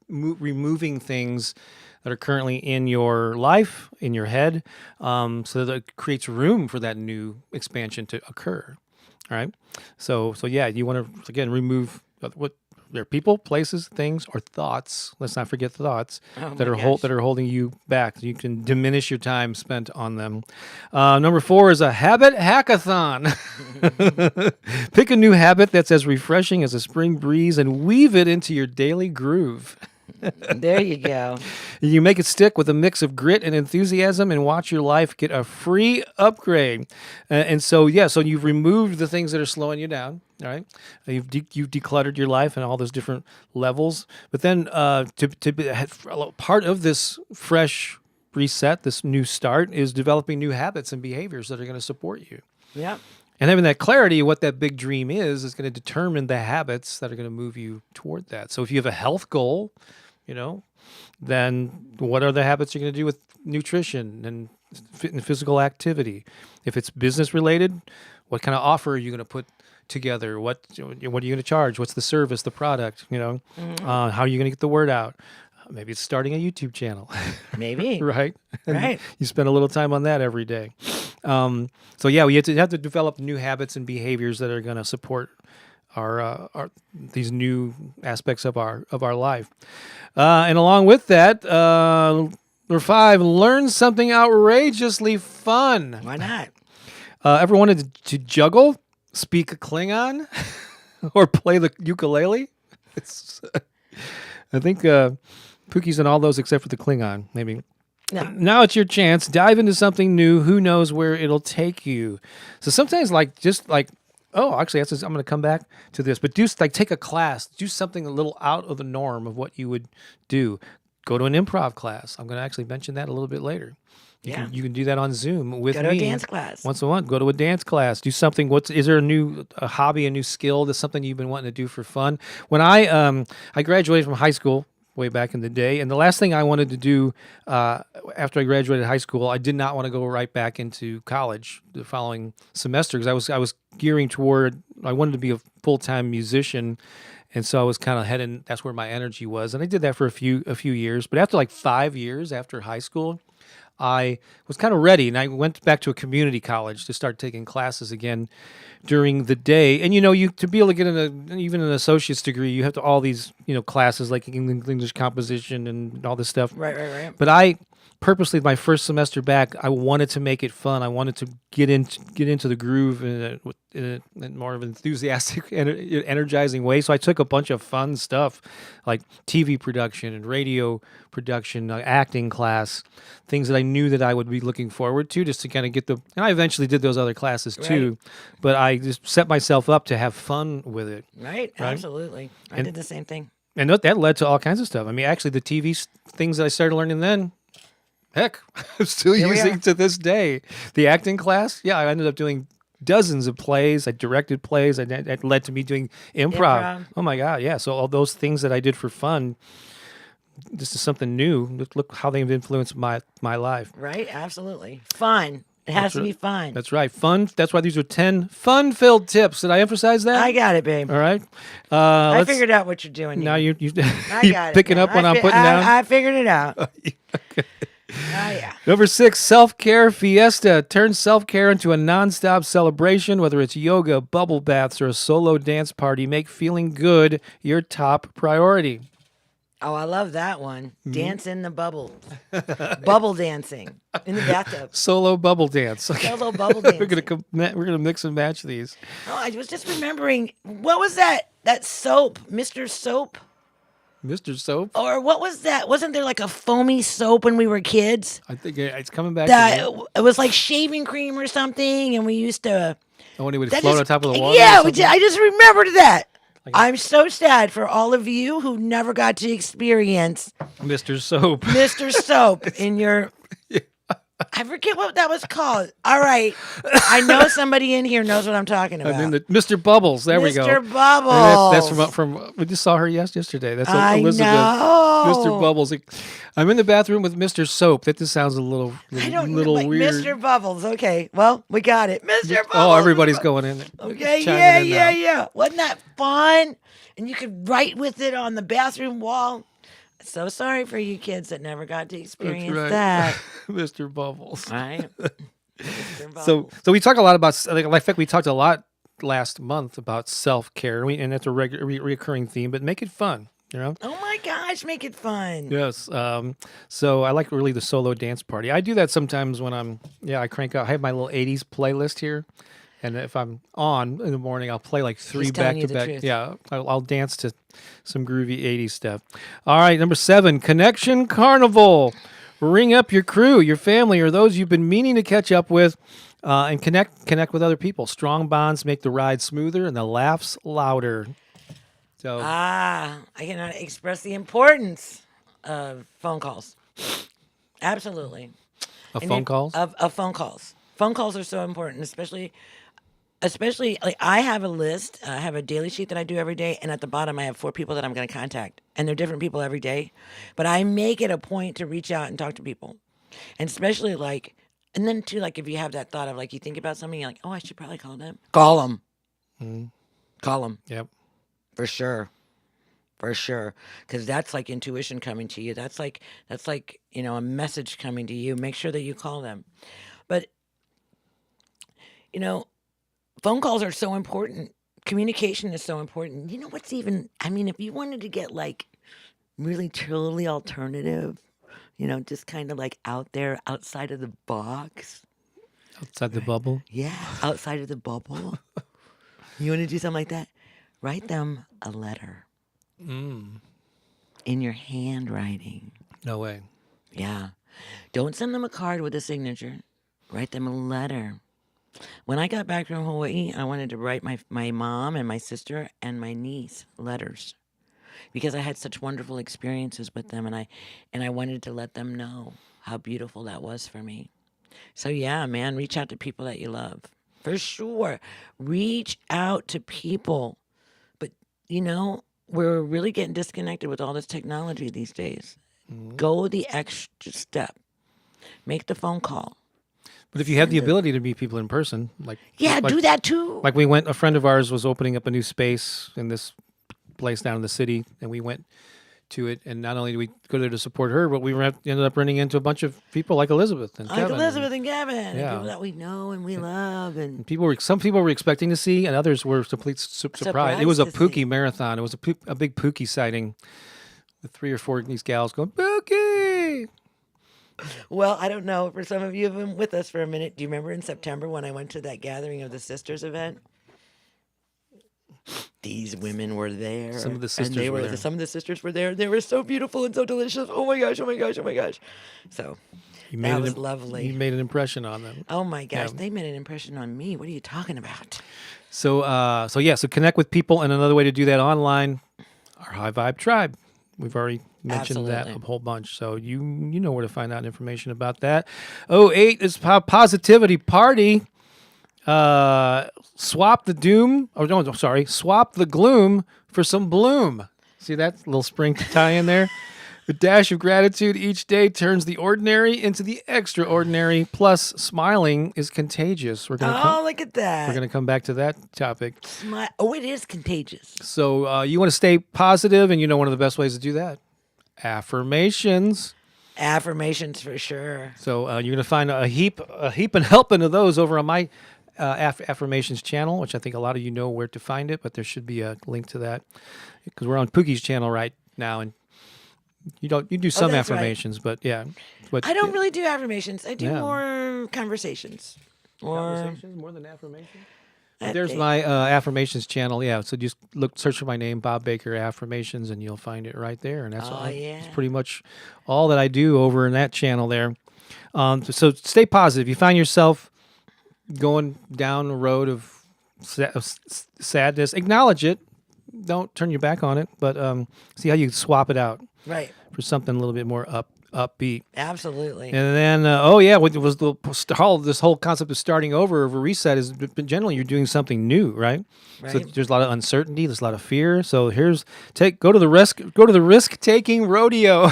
removing things that are currently in your life, in your head, so that it creates room for that new expansion to occur. All right, so yeah, you want to again remove what. There are people, places, things, or thoughts. Let's not forget the thoughts that are holding you back. You can diminish your time spent on them. Number 4 is a habit hackathon. Pick a new habit that's as refreshing as a spring breeze and weave it into your daily groove. There you go. You make it stick with a mix of grit and enthusiasm, and watch your life get a free upgrade. So you've removed the things that are slowing you down. All right, you've decluttered your life and all those different levels. But then part of this fresh reset, this new start, is developing new habits and behaviors that are going to support you. Yeah. And having that clarity of what that big dream is going to determine the habits that are going to move you toward that. So if you have a health goal, then what are the habits you're going to do with nutrition and physical activity? If it's business related, what kind of offer are you going to put together? What are you going to charge? What's the service, the product? How are you going to get the word out? Maybe it's starting a YouTube channel. Maybe. Right? Right. You spend a little time on that every day. So yeah, we have to develop new habits and behaviors that are going to support our these new aspects of our life. And along with that, number 5, learn something outrageously fun. Why not? Ever wanted to juggle, speak a Klingon, or play the ukulele? I think Pookie's in all those except for the Klingon, maybe. Yeah. Now it's your chance. Dive into something new. Who knows where it'll take you? So sometimes, I'm going to come back to this, but take a class, do something a little out of the norm of what you would do. Go to an improv class. I'm going to actually mention that a little bit later. You can do that on Zoom with me. Go to a dance class. Once a month, go to a dance class. Do something. Is there a hobby, a new skill? That's something you've been wanting to do for fun. When I graduated from high school way back in the day, and the last thing I wanted to do after I graduated high school, I did not want to go right back into college the following semester, because I was gearing toward. I wanted to be a full-time musician. And so I was kind of heading. That's where my energy was, and I did that for a few years. But after 5 years after high school, I was kind of ready, and I went back to a community college to start taking classes again during the day. And you to be able to get even an associate's degree, you have to all these classes like English composition and all this stuff. Right. But I purposely, my first semester back, I wanted to make it fun. I wanted to get into the groove in a more of an enthusiastic, energizing way. So I took a bunch of fun stuff like TV production and radio production, acting class, things that I knew that I would be looking forward to, just to kind of get and I eventually did those other classes too. But I just set myself up to have fun with it. Right? Absolutely. I did the same thing. And that led to all kinds of stuff. I mean, actually, the TV things that I started learning then, heck, I'm still using to this day. The acting class, I ended up doing dozens of plays. I directed plays. That led to me doing improv. Oh my God, yeah. So all those things that I did for fun, this is something new. Look how they've influenced my life. Right, absolutely. Fun. It has to be fun. That's right. Fun. That's why these are 10 fun-filled tips. Did I emphasize that? I got it, babe. All right. I figured out what you're doing here. Now you I got it. picking up what I'm putting down? I figured it out. Okay. Yeah. Number 6, self-care fiesta. Turn self-care into a non-stop celebration, whether it's yoga, bubble baths, or a solo dance party. Make feeling good your top priority. Oh, I love that one. Dance in the bubbles. Bubble dancing in the bathtub. Solo bubble dance. Solo bubble dancing. We're gonna mix and match these. Oh, I was just remembering, what was that soap, Mr. Soap? Mr. Soap? Or what was that? Wasn't there like a foamy soap when we were kids? I think it's coming back. It was like shaving cream or something, and we used to... Oh, when it would float on top of the water? Yeah, I just remembered that. I'm so sad for all of you who never got to experience Mr. Soap. Mr. Soap in your... I forget what that was called. All right. I know somebody in here knows what I'm talking about. Mr. Bubbles. There we go. Mr. Bubbles. That's from we just saw her yesterday. That's I Elizabeth. know. Mr. Bubbles. I'm in the bathroom with Mr. Soap. That just sounds a little weird. Mr. Bubbles. Okay. Well, we got it. Mr. Bubbles. Oh, everybody's going in. Okay. Yeah. Wasn't that fun? And you could write with it on the bathroom wall. So sorry for you kids that never got to experience that. Mr. Bubbles. All right. Mr. Bubbles. So we talk a lot about, like, in fact, we talked a lot last month about self-care, and that's a recurring theme, but make it fun, Oh my gosh, make it fun. Yes. So I like really the solo dance party. I do that sometimes when I crank out. I have my little 80s playlist here. And if I'm on in the morning, I'll play like 3 back-to-back. Yeah, I'll dance to some groovy 80s stuff. All right, number 7, Connection Carnival. Ring up your crew, your family, or those you've been meaning to catch up with, and connect with other people. Strong bonds make the ride smoother and the laughs louder. So I cannot express the importance of phone calls. Absolutely. Phone calls? Of phone calls. Phone calls are so important, especially like I have a list. I have a daily sheet that I do every day, and at the bottom I have 4 people that I'm going to contact, and they're different people every day. But I make it a point to reach out and talk to people, and especially and then too, like if you have that thought of you think about something, you're like, oh, I should probably call them. Call them. Mm-hmm. Call them. Yep. For sure. Because that's like intuition coming to you. That's like a message coming to you. Make sure that you call them. But phone calls are so important. Communication is so important. You know what's if you wanted to get really truly alternative, just kind of out there, outside of the box. Outside the bubble? Yeah, outside of the bubble. You want to do something like that? Write them a letter. In your handwriting. No way. Yeah. Don't send them a card with a signature. Write them a letter. When I got back from Hawaii, I wanted to write my mom and my sister and my niece letters because I had such wonderful experiences with them, and I wanted to let them know how beautiful that was for me. So yeah, man, reach out to people that you love. For sure. Reach out to people. But, we're really getting disconnected with all this technology these days. Mm-hmm. Go the extra step. Make the phone call. But if you have the ability to meet people in person, do that too. Like a friend of ours was opening up a new space in this place down in the city, and we went to it. And not only do we go there to support her, but we ended up running into a bunch of people like Elizabeth and Like Kevin. Elizabeth and Kevin, and Yeah. people that we know and we love, and Some people were expecting to see, and others were complete surprised. It was a Surprised to Pookie see. marathon. It was a big Pookie sighting with 3 or 4 of these gals going, Pookie! well, I don't know. For some of you who've been with us for a minute, do you remember in September when I went to that gathering of the sisters event? These women were there. Some of the and sisters they were there. Some of the sisters were there. They were so beautiful and so delicious. Oh my gosh! Oh my gosh! Oh my gosh! So that was lovely. You made an impression on them. Oh my gosh! Yeah. They made an impression on me. What are you talking about? So connect with people, and another way to do that online, our High Vibe Tribe. We've already mentioned that Absolutely. a whole bunch, so you know where to find out information about that. 08 is Positivity Party. Swap the gloom for some bloom. See that little spring tie in there? A dash of gratitude each day turns the ordinary into the extraordinary. Plus, smiling is contagious. We're gonna Look at that! we're gonna come back to that topic. Oh, it is contagious. So you want to stay positive, and one of the best ways to do that, affirmations. Affirmations for sure. So you're going to find a heap and helping of those over on my Affirmations channel, which I think a lot of you know where to find it, but there should be a link to that because we're on Pookie's channel right now, and you do some that's right. affirmations, but yeah. But I don't really do affirmations. I do Yeah. more conversations. Conversations more than affirmations. I There's think- my Affirmations channel. Yeah, so just search for my name, Bob Baker Affirmations, and you'll find it right there. And that's yeah. pretty much all that I do over in that channel there. So stay positive. You find yourself going down a road of sadness, acknowledge it. Don't turn your back on it, but see how you swap it out Right. for something a little bit more upbeat. Absolutely. And then, what was this whole concept of starting over, of a reset, is generally you're doing something new, right? So Right. there's a lot of uncertainty, there's a lot of fear. So go to the risk-taking rodeo.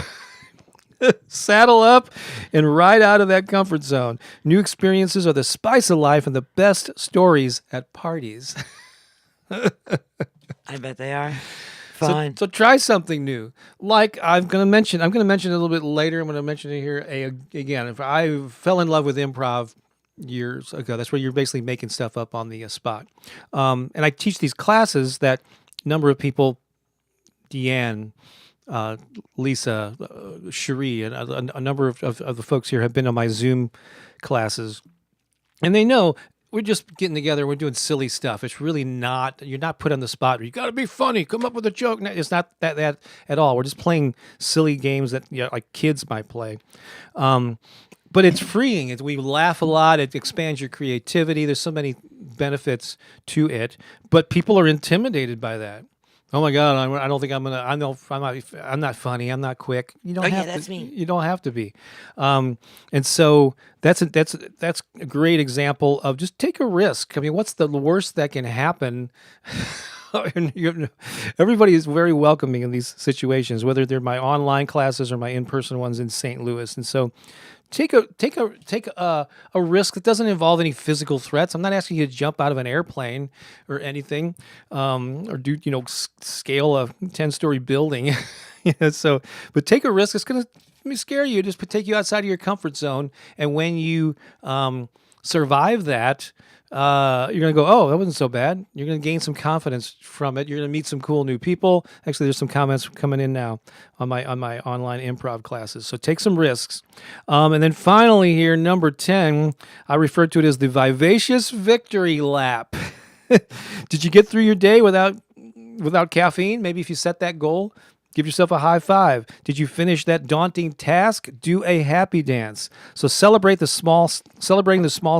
Saddle up and ride out of that comfort zone. New experiences are the spice of life and the best stories at parties. I bet they are. Fun. So try something new. Like I'm going to mention it a little bit later. I'm going to mention it here again. If I fell in love with improv years ago, that's where you're basically making stuff up on the spot. And I teach these classes that number of people, Deanne, Lisa, Cherie, and a number of the folks here have been on my Zoom classes. And they know we're just getting together. We're doing silly stuff. It's really not, you're not put on the spot. You got to be funny. Come up with a joke. No, it's not that at all. We're just playing silly games that like kids might play. But it's freeing. We laugh a lot. It expands your creativity. There's so many benefits to it. But people are intimidated by that. Oh my God! I don't think I'm gonna. I'm not funny. I'm not quick. You don't have that's to. me. You don't have to be. And so that's a great example of just take a risk. I mean, what's the worst that can happen? Everybody is very welcoming in these situations, whether they're my online classes or my in-person ones in St. Louis. And so take a risk that doesn't involve any physical threats. I'm not asking you to jump out of an airplane or anything, or do scale a 10-story building. But take a risk. It's gonna scare you. Just take you outside of your comfort zone. And when you survive that, you're going to go, oh, that wasn't so bad. You're going to gain some confidence from it. You're going to meet some cool new people. Actually, there's some comments coming in now on my online improv classes. So take some risks. And then finally here, number 10, I refer to it as the vivacious victory lap. Did you get through your day without caffeine? Maybe if you set that goal, give yourself a high five. Did you finish that daunting task? Do a happy dance. So celebrating the small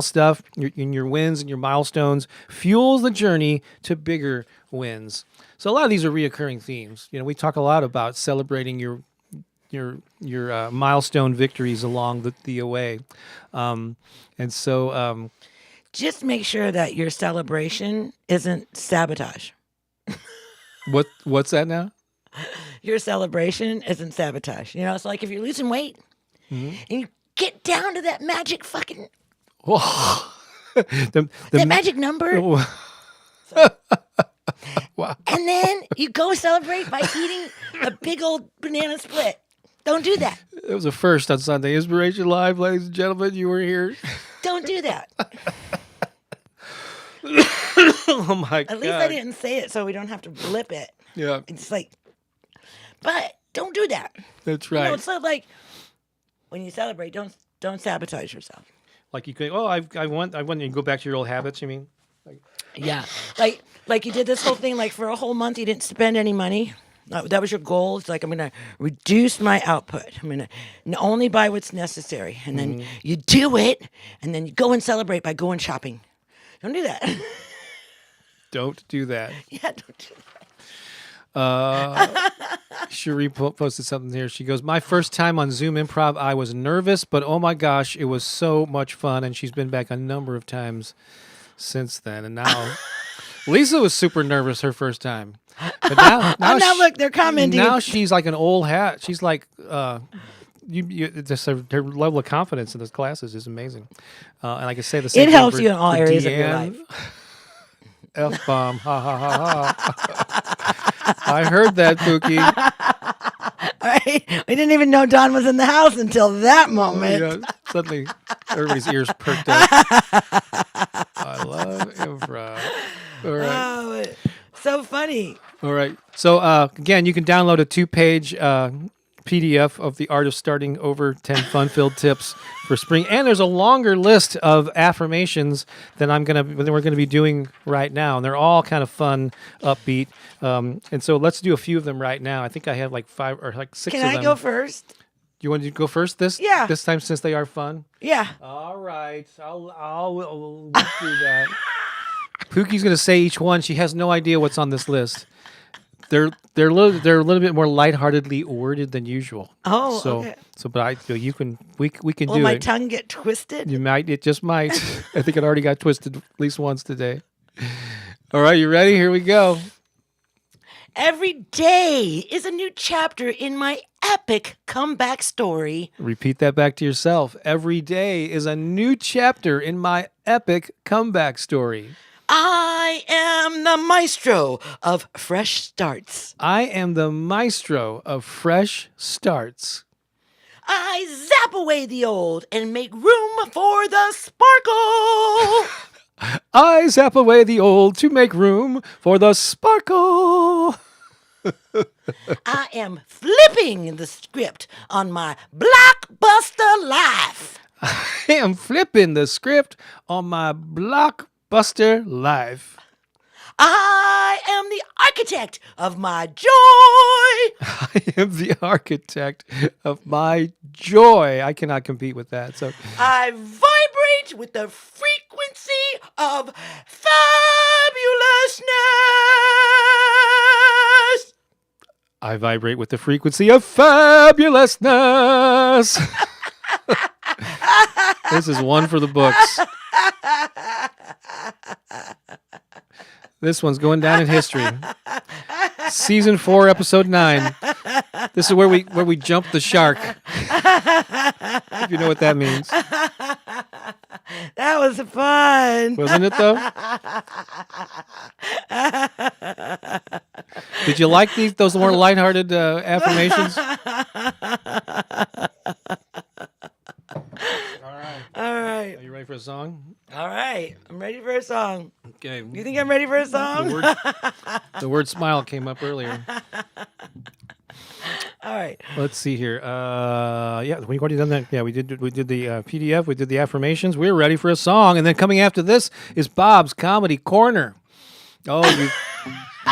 stuff, your wins and your milestones fuels the journey to bigger wins. So a lot of these are reoccurring themes. We talk a lot about celebrating your milestone victories along the way. Just make sure that your celebration isn't sabotage. What's that now? Your celebration isn't sabotage. It's like if you're losing weight and you get down to that magic fucking The that magic number. Wow. And then you go celebrate by eating a big old banana split. Don't do that. It was a first on Sunday. Inspiration Live, ladies and gentlemen. You were here. Don't do that. Oh my God. At least I didn't say it so we don't have to blip it. Yeah, It's like, but don't do that. that's You right. know, it's not like when you celebrate, don't sabotage yourself. Like you could, I want you to go back to your old habits, you mean? Yeah. Like you did this whole thing, like for a whole month you didn't spend any money. That was your goal. It's like, I'm going to reduce my output. I'm going to only buy what's necessary. And then you do it, and then you go and celebrate by going shopping. Don't do that. Don't do that. Yeah, don't do that. Cherie posted something here. She goes, my first time on Zoom Improv, I was nervous, but oh my gosh, it was so much fun. And she's been back a number of times since then. And now Lisa was super nervous her first time. But now Look, they're commenting. Now she's like an old hat. She's like, just her level of confidence in those classes is amazing. And I can say the same It thing helps for- you in all for areas of your Deanne. life. F-bomb. Ha, ha, ha, ha. I heard that, Pookie. All right? We didn't even know Don was in the house until that moment. Yeah, suddenly, everybody's ears perked up. I love improv. All right. Oh, so funny. All right. So, again, you can download a 2-page PDF of the art of starting over 10 fun-filled tips for spring. And there's a longer list of affirmations than we're gonna be doing right now. And they're all kind of fun, upbeat. And so let's do a few of them right now. I think I have like 5 or like 6 Can of I them. go first? You want to go first this time since they are fun? Yeah. All right. I'll do that. Pookie's gonna say each one. She has no idea what's on this list. They're a little bit more lightheartedly worded than usual. Oh, so okay. but we can Will do my it. tongue get twisted? It just might. I think it already got twisted at least once today. All right, you ready? Here we go. Every day is a new chapter in my epic comeback story. Repeat that back to yourself. Every day is a new chapter in my epic comeback story. I am the maestro of fresh starts. I am the maestro of fresh starts. I zap away the old and make room for the sparkle. I zap away the old to make room for the sparkle. I am flipping the script on my blockbuster life. I am flipping the script on my blockbuster life. I am the architect of my joy. I am the architect of my joy. I cannot compete with that. So I vibrate with the frequency of fabulousness. I vibrate with the frequency of fabulousness. This is one for the books. This one's going down in history. Season 4, episode 9. This is where we jump the shark. If you know what that means. That was fun. Wasn't it though? Did you like those more lighthearted affirmations? All right. Are you ready for a song? All right. I'm ready for a song. Okay. You think I'm ready for a song? The word smile came up earlier. All right. Let's see here. Yeah, we've already done that. Yeah, we did the PDF. We did the affirmations. We're ready for a song. And then coming after this is Bob's Comedy Corner. Oh,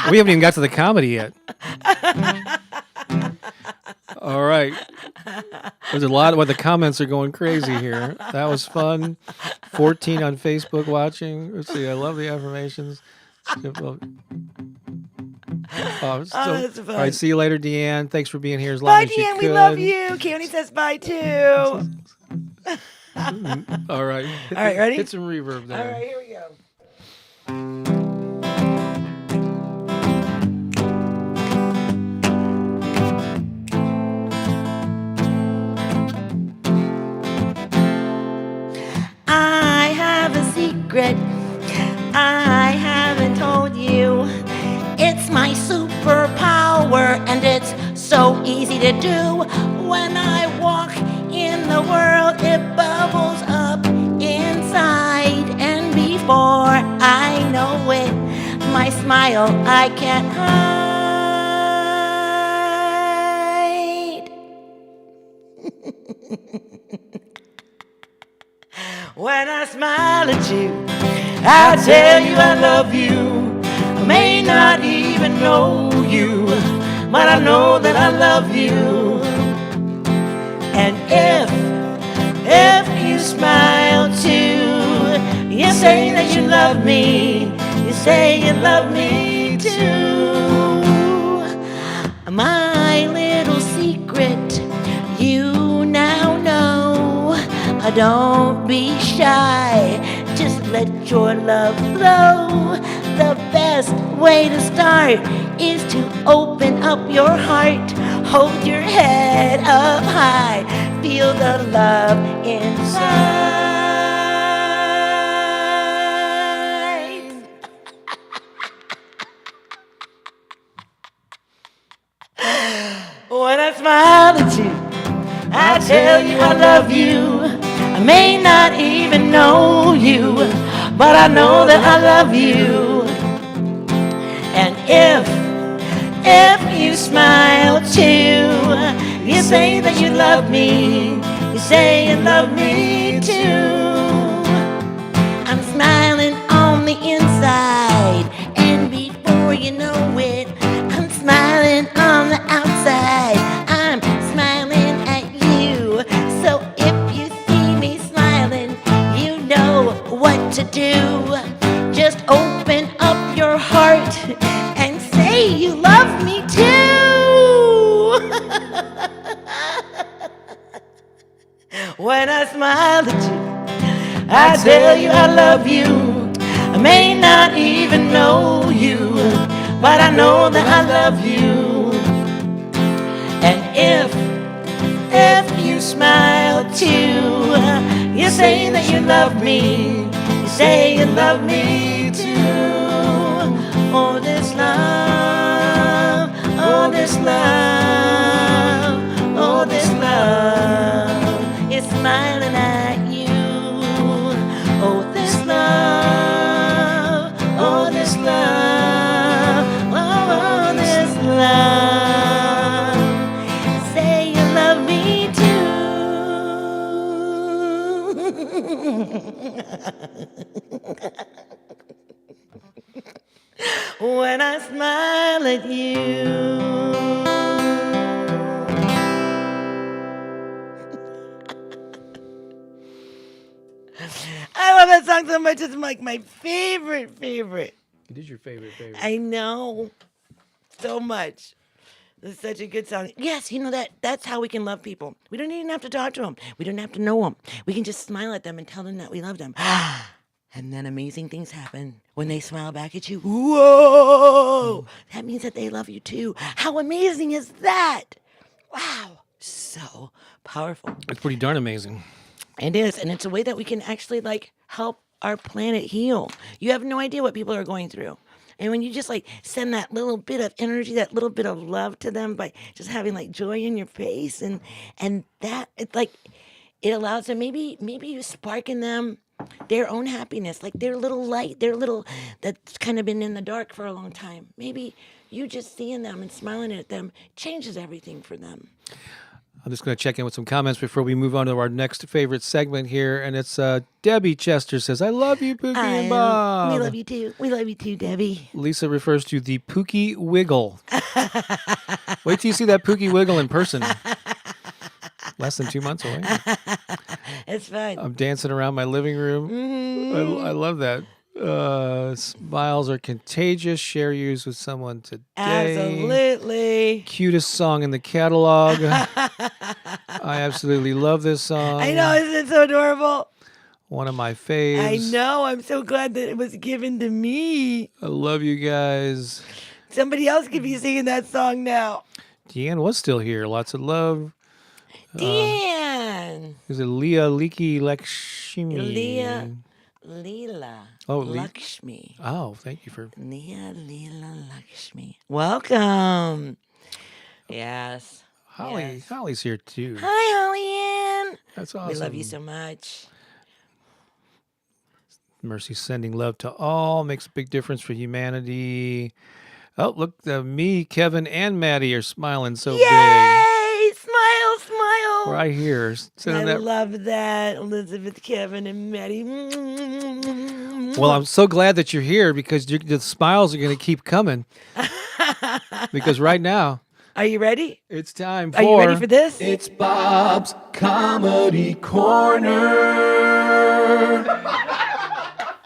we haven't even got to the comedy yet. All right. There's a lot of the comments are going crazy here. That was fun. 14 on Facebook watching. Let's see. I love the affirmations. That's fun. All right. See you later, Deanne. Thanks for being here as long Bye, as you Deanne. could. We love you. Keone says bye, too. All right. All right, ready? Hit some reverb there. All right, here we go. I have a secret I haven't told you. you do. When I walk in the world, it bubbles up inside. And before I know it, my smile I can't hide. When I smile at you, I tell you I love you. I may not even know you, but I know that I love you. And if you smile too, you say that you love me. You say you love me too. My little secret, you now know. Don't be shy, just let your love flow. The best way to start is to open up your heart. Hold your head up high, feel the love inside. When I smile at you, I tell you I love you. I may not even know you, but I know that I love you. And if you smile too, you say that you love me. You say you love me too. I'm smiling on the inside, and before you know it, I'm smiling on the outside. I'm smiling at you. So if you see me smiling, you know what to do. Just open up your heart and say you love me too. When I smile at you, I tell you I love you. I may not even know you, but I know that I love you. And if you smile too, you say that you love me. You say you love me too. Oh, this love, oh, this love, oh, this love is smiling at you. Oh, this love, oh, this love, oh, this love. Say you love me too. When I smile at you. I love that song so much. It's like my favorite. It is your favorite. I know so much. It's such a good song. Yes, you know that's how we can love people. We don't even have to talk to them. We don't have to know them. We can just smile at them and tell them that we love them. And then amazing things happen when they smile back at you. Whoa! That means that they love you too. How amazing is that? Wow. So powerful. It's pretty darn amazing. It is, and it's a way that we can actually like help our planet heal. You have no idea what people are going through. And when you just like send that little bit of energy, that little bit of love to them by just having like joy in your face and that it's like it allows them maybe you spark in them their own happiness, like their little light, their little that's kind of been in the dark for a long time. Maybe you just seeing them and smiling at them changes everything for them. I'm just going to check in with some comments before we move on to our next favorite segment here. And it's Debbie Chester says, I love you, Pookie and Bob. We love you too. We love you too, Debbie. Lisa refers to the Pookie Wiggle. Wait till you see that Pookie Wiggle in person. Less than 2 months away. It's fun. I'm dancing around my living room. I love that. Smiles are contagious. Share yours with someone today. Absolutely. Cutest song in the catalog. I absolutely love this song. I know, isn't it so adorable? One of my faves. I know. I'm so glad that it was given to me. I love you guys. Somebody else could be singing that song now. Deanne was still here. Lots of love. Deanne. Is it Leah Leaky Lakshmi? Leela. Oh, Lakshmi. Oh, thank you for. Leela Lakshmi. Welcome. Yes. Holly. Holly's here too. Hi, Holly Ann. That's awesome. We love you so much. Mercy sending love to all makes a big difference for humanity. Oh, look, me, Kevin, and Maddie are smiling so big. Yay! Smile, smile. Right here. Sending I that. love that, Elizabeth, Kevin, and Maddie. Well, I'm so glad that you're here because the smiles are going to keep coming. Because right now, Are you ready? it's time for... Are you ready for this? It's Bob's Comedy Corner.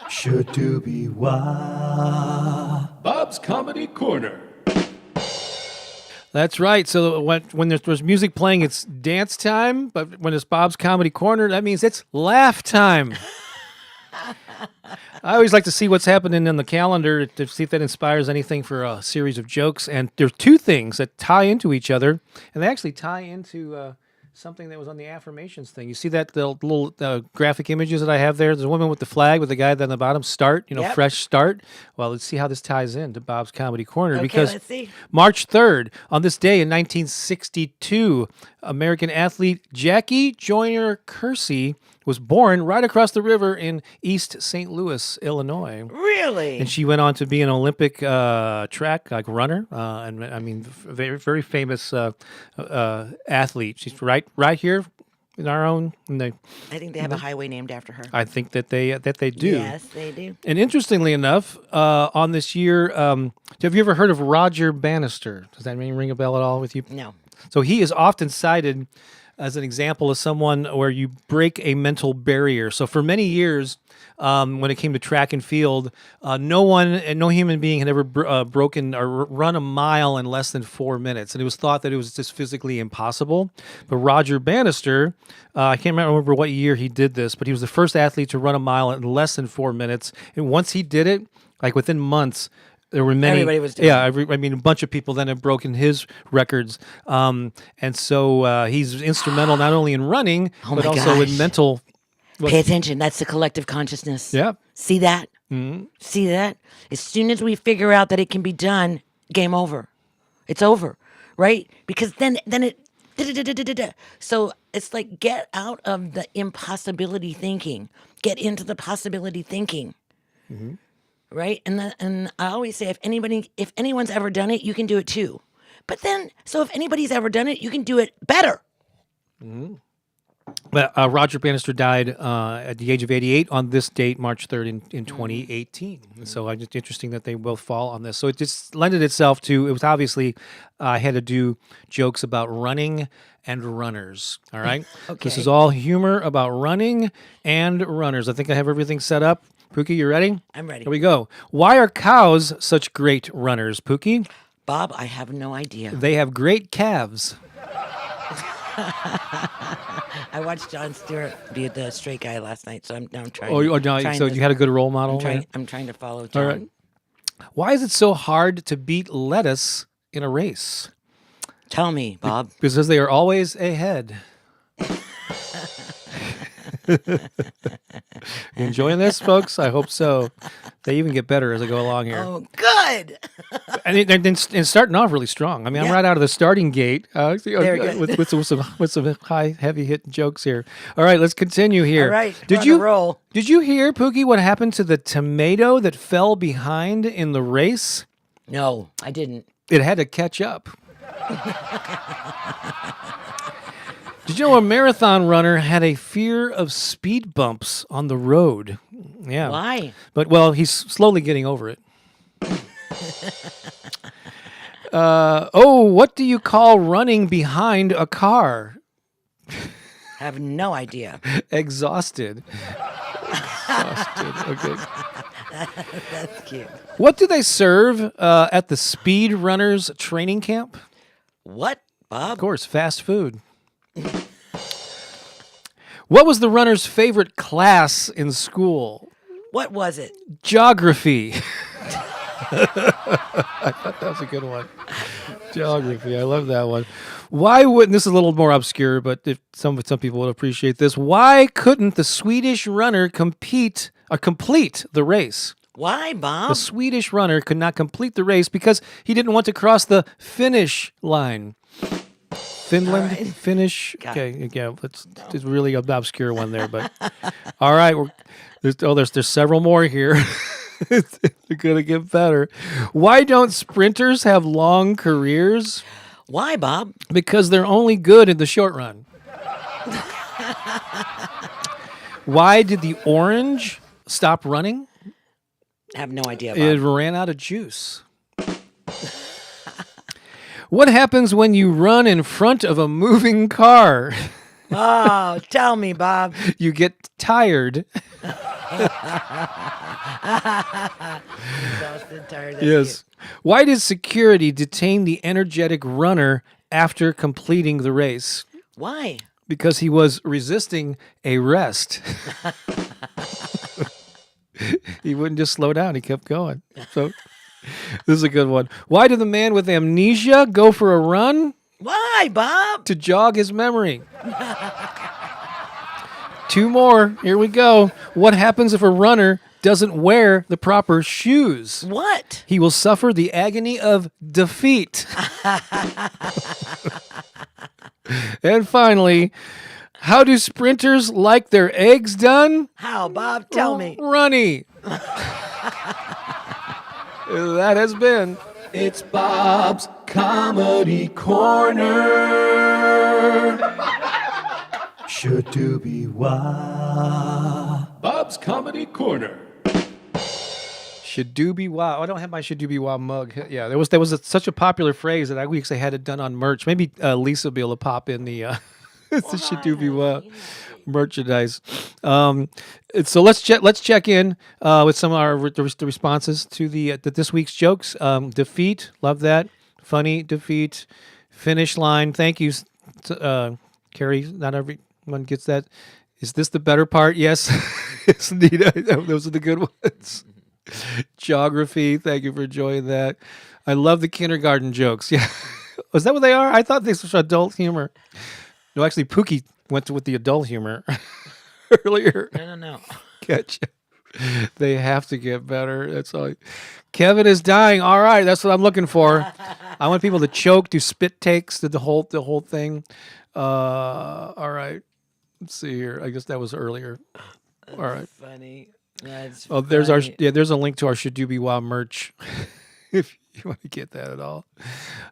Should do be why. Bob's Comedy Corner. That's right. So when there's music playing, it's dance time. But when it's Bob's Comedy Corner, that means it's laugh time. I always like to see what's happening in the calendar to see if that inspires anything for a series of jokes. And there's two things that tie into each other, and they actually tie into something that was on the Affirmations thing. You see that the little graphic images that I have there? There's a woman with the flag with the guy on the bottom, start, Yep. fresh start. Well, let's see how this ties into Bob's Comedy Corner. Okay, because let's see. March 3rd, on this day in 1962, American athlete Jackie Joyner Kersee was born right across the river in East St. Louis, Illinois. Really? And she went on to be an Olympic track runner, and I mean, very very famous athlete. She's right here in our own. I think they have a highway named after her. I think that they do. Yes, they do. And interestingly enough, on this year, have you ever heard of Roger Bannister? Does that ring a bell at all with you? No. So he is often cited as an example of someone where you break a mental barrier. So for many years, when it came to track and field, no human being had ever broken or run a mile in less than 4 minutes. And it was thought that it was just physically impossible. But Roger Bannister, I can't remember what year he did this, but he was the first athlete to run a mile in less than 4 minutes. And once he did it, like within months, there were many. Everybody was doing it. I mean, a bunch of people then have broken his records, and so he's instrumental not only in running Oh but my also in gosh. mental. Pay attention. That's the collective consciousness. Yeah. See that? See that? As soon as we figure out that it can be done, game over. It's over, right? Because then it. So it's like get out of the impossibility thinking. Get into the possibility thinking. Right? And I always say if anyone's ever done it, you can do it too. But then, so if anybody's ever done it, you can do it better. But Roger Bannister died at the age of 88 on this date, March 3rd in 2018. And so it's interesting that they both fall on this. So it just lended itself to, it was obviously, I had to do jokes about running and runners. All right? Okay. This is all humor about running and runners. I think I have everything set up. Pookie, you ready? I'm ready. Here we go. Why are cows such great runners, Pookie? Bob, I have no idea. They have great calves. I watched Jon Stewart be the straight guy last night, so I'm trying. So you had a good role model? I'm trying to follow John. All right. Why is it so hard to beat lettuce in a race? Tell me, Bob. Because they are always ahead. You enjoying this, folks? I hope so. They even get better as I go along here. Oh, good. And starting off really strong. I mean, I'm Yeah. right out of the starting gate Very good. with some high, heavy hit jokes here. All right, let's continue here. All right, Did we're on you a roll. Did you hear, Pookie, what happened to the tomato that fell behind in the race? No, I didn't. It had to catch up. Did you know a marathon runner had a fear of speed bumps on the road? Yeah. Why? But, well, he's slowly getting over it. What do you call running behind a car? I have no idea. Exhausted. Okay. That's cute. What do they serve at the speed runners training camp? What, Bob? Of course, fast food. What was the runner's favorite class in school? What was it? Geography. I thought that was a good one. Geography. I love that one. Why wouldn't, this is a little more obscure, but if some people would appreciate this. Why couldn't the Swedish runner complete the race? Why, The Bob? Swedish runner could not complete the race because he didn't want to cross the finish line. Finland, All right. Finnish. God. Okay, yeah, it's really an obscure one there, but all right. There's several more here. They're gonna get better. Why don't sprinters have long careers? Why, Bob? Because they're only good in the short run. Why did the orange stop running? I have no idea, Bob. It ran out of juice. What happens when you run in front of a moving car? Oh, tell me, Bob. You get tired. Exhausted, tired. That's Yes. Why did security detain the energetic runner after completing the race? cute. Why? Because he was resisting arrest. He wouldn't just slow down. He kept going. So this is a good one. Why did the man with amnesia go for a run? Why, Bob? To jog his memory. Two more. Here we go. What happens if a runner doesn't wear the proper shoes? What? He will suffer the agony of defeat. And finally, how do sprinters like their eggs done? How, Bob? Tell me. Runny. That has been It's Bob's Comedy Corner. Should do be why. Bob's Comedy Corner. Shadoobie Wow. I don't have my Shadoobie Wow mug. Yeah, there was such a popular phrase that we actually had it done on merch. Maybe Lisa will be able to pop in the it's the Shadoobie Wow merchandise. And so let's check in with some of the responses to the this week's jokes. Defeat, love that. Funny defeat. Finish line. Thank you, Carrie. Not everyone gets that. Is this the better part? Yes. Yes, indeed. Those are the good ones. Geography. Thank you for enjoying that. I love the kindergarten jokes. Yeah. Was that what they are? I thought this was adult humor. No, actually, Pooki went with the adult humor earlier. No. Catch. They have to get better. That's all. Kevin is dying. All right, that's what I'm looking for. I want people to choke, do spit takes, do the whole thing. All right. Let's see here. I guess that was earlier. All right. Funny. That's Oh, there's there's a link to our Shadoobie Wow merch if you want to get that at all.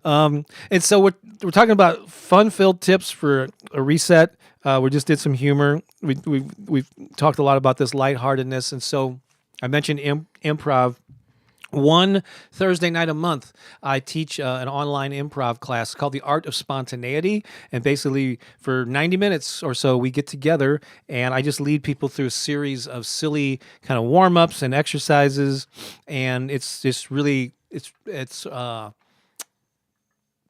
And so we're talking about fun-filled tips for a reset. We just did some humor. We've talked a lot about this lightheartedness, and so I mentioned improv. One Thursday night a month, I teach an online improv class called The Art of Spontaneity. And basically, for 90 minutes or so, we get together and I just lead people through a series of silly kind of warm-ups and exercises. And it's just really, it's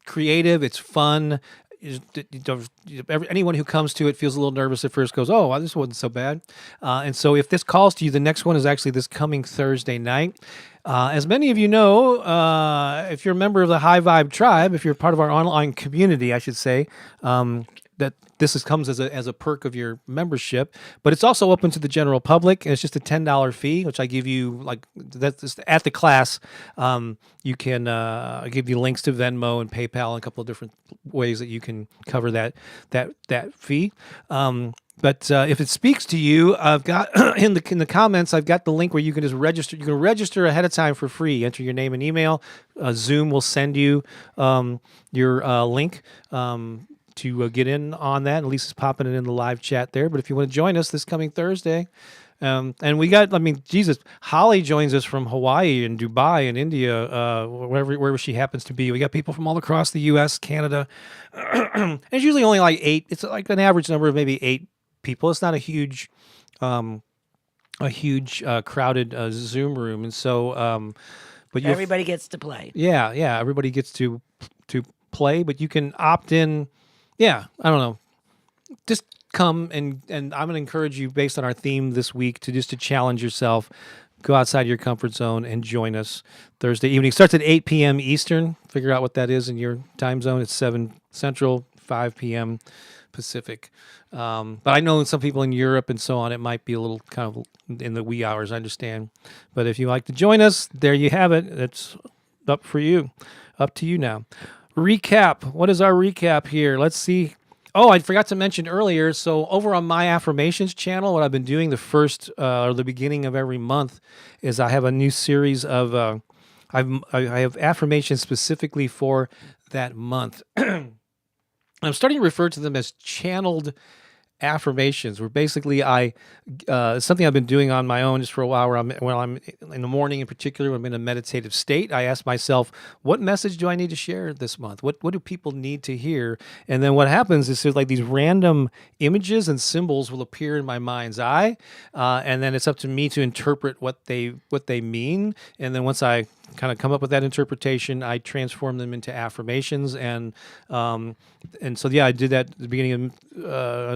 creative, it's fun. Anyone who comes to it feels a little nervous at first, goes, oh, this wasn't so bad. And so if this calls to you, the next one is actually this coming Thursday night. As many of you know, if you're a member of the High Vibe Tribe, if you're part of our online community, I should say, that comes as a perk of your membership, but it's also open to the general public, and it's just a $10 fee, which I give you, like, that's at the class. You can give you links to Venmo and PayPal and a couple of different ways that you can cover that fee. But if it speaks to you, I've got in the comments, I've got the link where you can just register. You can register ahead of time for free. Enter your name and email. Zoom will send you your link to get in on that. At least it's popping it in the live chat there. But if you want to join us this coming Thursday, and we got, Jesus, Holly joins us from Hawaii and Dubai and India, wherever she happens to be. We got people from all across the U.S., Canada. And it's usually only like 8. It's like an average number of maybe 8 people. It's not a huge crowded Zoom room. And so, but everybody gets to play. Yeah. Everybody gets to play, but you can opt in. Yeah, I don't know. Just come and I'm going to encourage you, based on our theme this week, to challenge yourself, go outside your comfort zone and join us Thursday evening. It starts at 8 p.m. Eastern. Figure out what that is in your time zone. It's 7 Central, 5 p.m. Pacific. But I know some people in Europe and so on, it might be a little kind of in the wee hours, I understand. But if you like to join us, there you have it. It's up to you now. recap. What is our recap here? Let's see. Oh, I forgot to mention earlier. So over on my Affirmations channel, what I've been doing the first or the beginning of every month is I have a new series of I have affirmations specifically for that month. I'm starting to refer to them as channeled affirmations, where basically it's something I've been doing on my own just for a while, where I'm in the morning in particular, when I'm in a meditative state, I ask myself, what message do I need to share this month? What do people need to hear? And then what happens is there's like these random images and symbols will appear in my mind's eye, and then it's up to me to interpret what they mean. And then once I kind of come up with that interpretation, I transform them into affirmations, and so yeah, I did that at the beginning of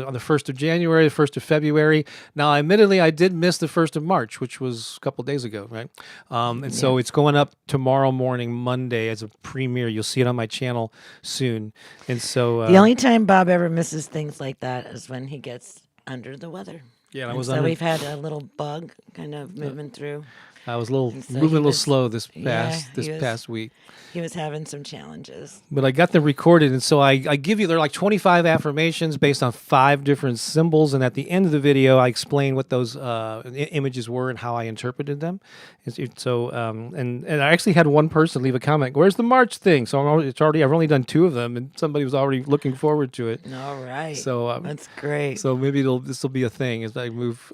on the 1st of January, the 1st of February. Now, admittedly, I did miss the 1st of March, which was a couple days ago, right? And so it's going up tomorrow morning, Monday, as a premiere. You'll see it on my channel soon. And so The only time Bob ever misses things like that is when he gets under the weather. yeah, I And was so under, we've had a little bug kind of moving through. I was a little And so moving he a little was- slow this yeah, past week. He was having some challenges. But I got them recorded, and so I give you, they're like 25 affirmations based on 5 different symbols, and at the end of the video, I explain what those images were and how I interpreted them. So, and I actually had one person leave a comment, "Where's the March thing?" So I've only done 2 of them, and somebody was already looking forward to it. All right. So That's great. so maybe this will be a thing as I move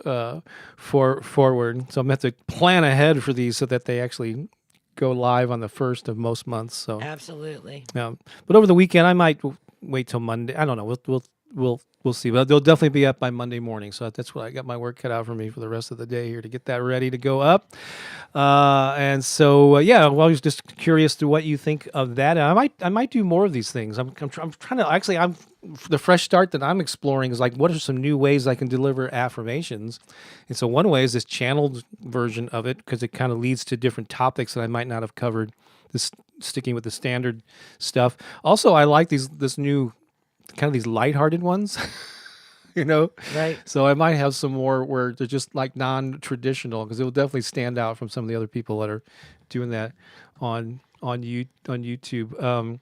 forward. So I'm gonna have to plan ahead for these so that they actually go live on the 1st of most months. So Absolutely. yeah, but over the weekend I might wait till Monday. I don't know. We'll see. But they'll definitely be up by Monday morning. So that's what I got my work cut out for me for the rest of the day here to get that ready to go up. And so yeah, well, I was just curious to what you think of that. I might do more of these things. I'm trying to actually. The fresh start that I'm exploring is like, what are some new ways I can deliver affirmations? And so one way is this channeled version of it, because it kind of leads to different topics that I might not have covered. This sticking with the standard stuff. Also, I like this new kind of these lighthearted ones, you know? Right. So I might have some more where they're just like non-traditional, because it will definitely stand out from some of the other people that are doing that on YouTube.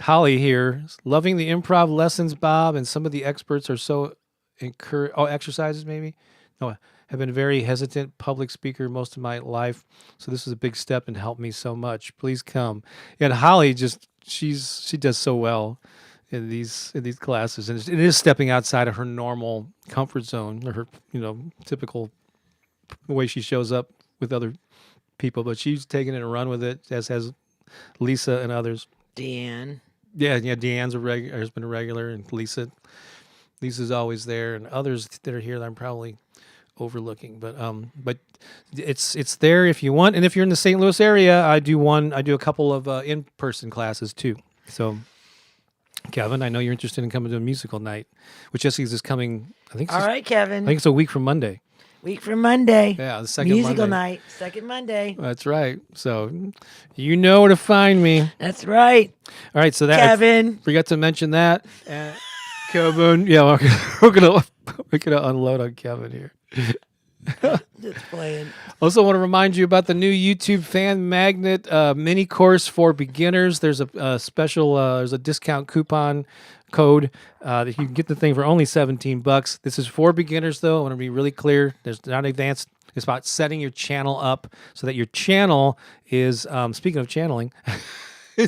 Holly here, loving the improv lessons, Bob, and some of the experts are so exercises maybe? No, have been very hesitant public speaker most of my life, so this is a big step and helped me so much. Please come. And Holly she does so well in these classes, and it is stepping outside of her normal comfort zone, or her typical way she shows up with other people, but she's taken it and run with it, as has Lisa and others. Deanne. Yeah, Deanne's has been a regular, and Lisa's always there, and others that are here that I'm probably overlooking, but it's there if you want. And if you're in the St. Louis area, I do a couple of in-person classes too. So Kevin, I know you're interested in coming to a musical night, which is coming. All right, Kevin. I think it's a week from Monday. Week from Monday. Yeah, the second Musical Monday. night. Second Monday. That's right. So you know where to find me. That's right. All right. So that Kevin. I forgot to mention that. Kevin. Yeah, we're gonna unload on Kevin here. Just playing. Also want to remind you about the new YouTube Fan Magnet mini course for beginners. There's a special, there's a discount coupon code that you can get the thing for only $17. This is for beginners, though. I want to be really clear. There's not advanced. It's about setting your channel up so that your channel is, speaking of channeling,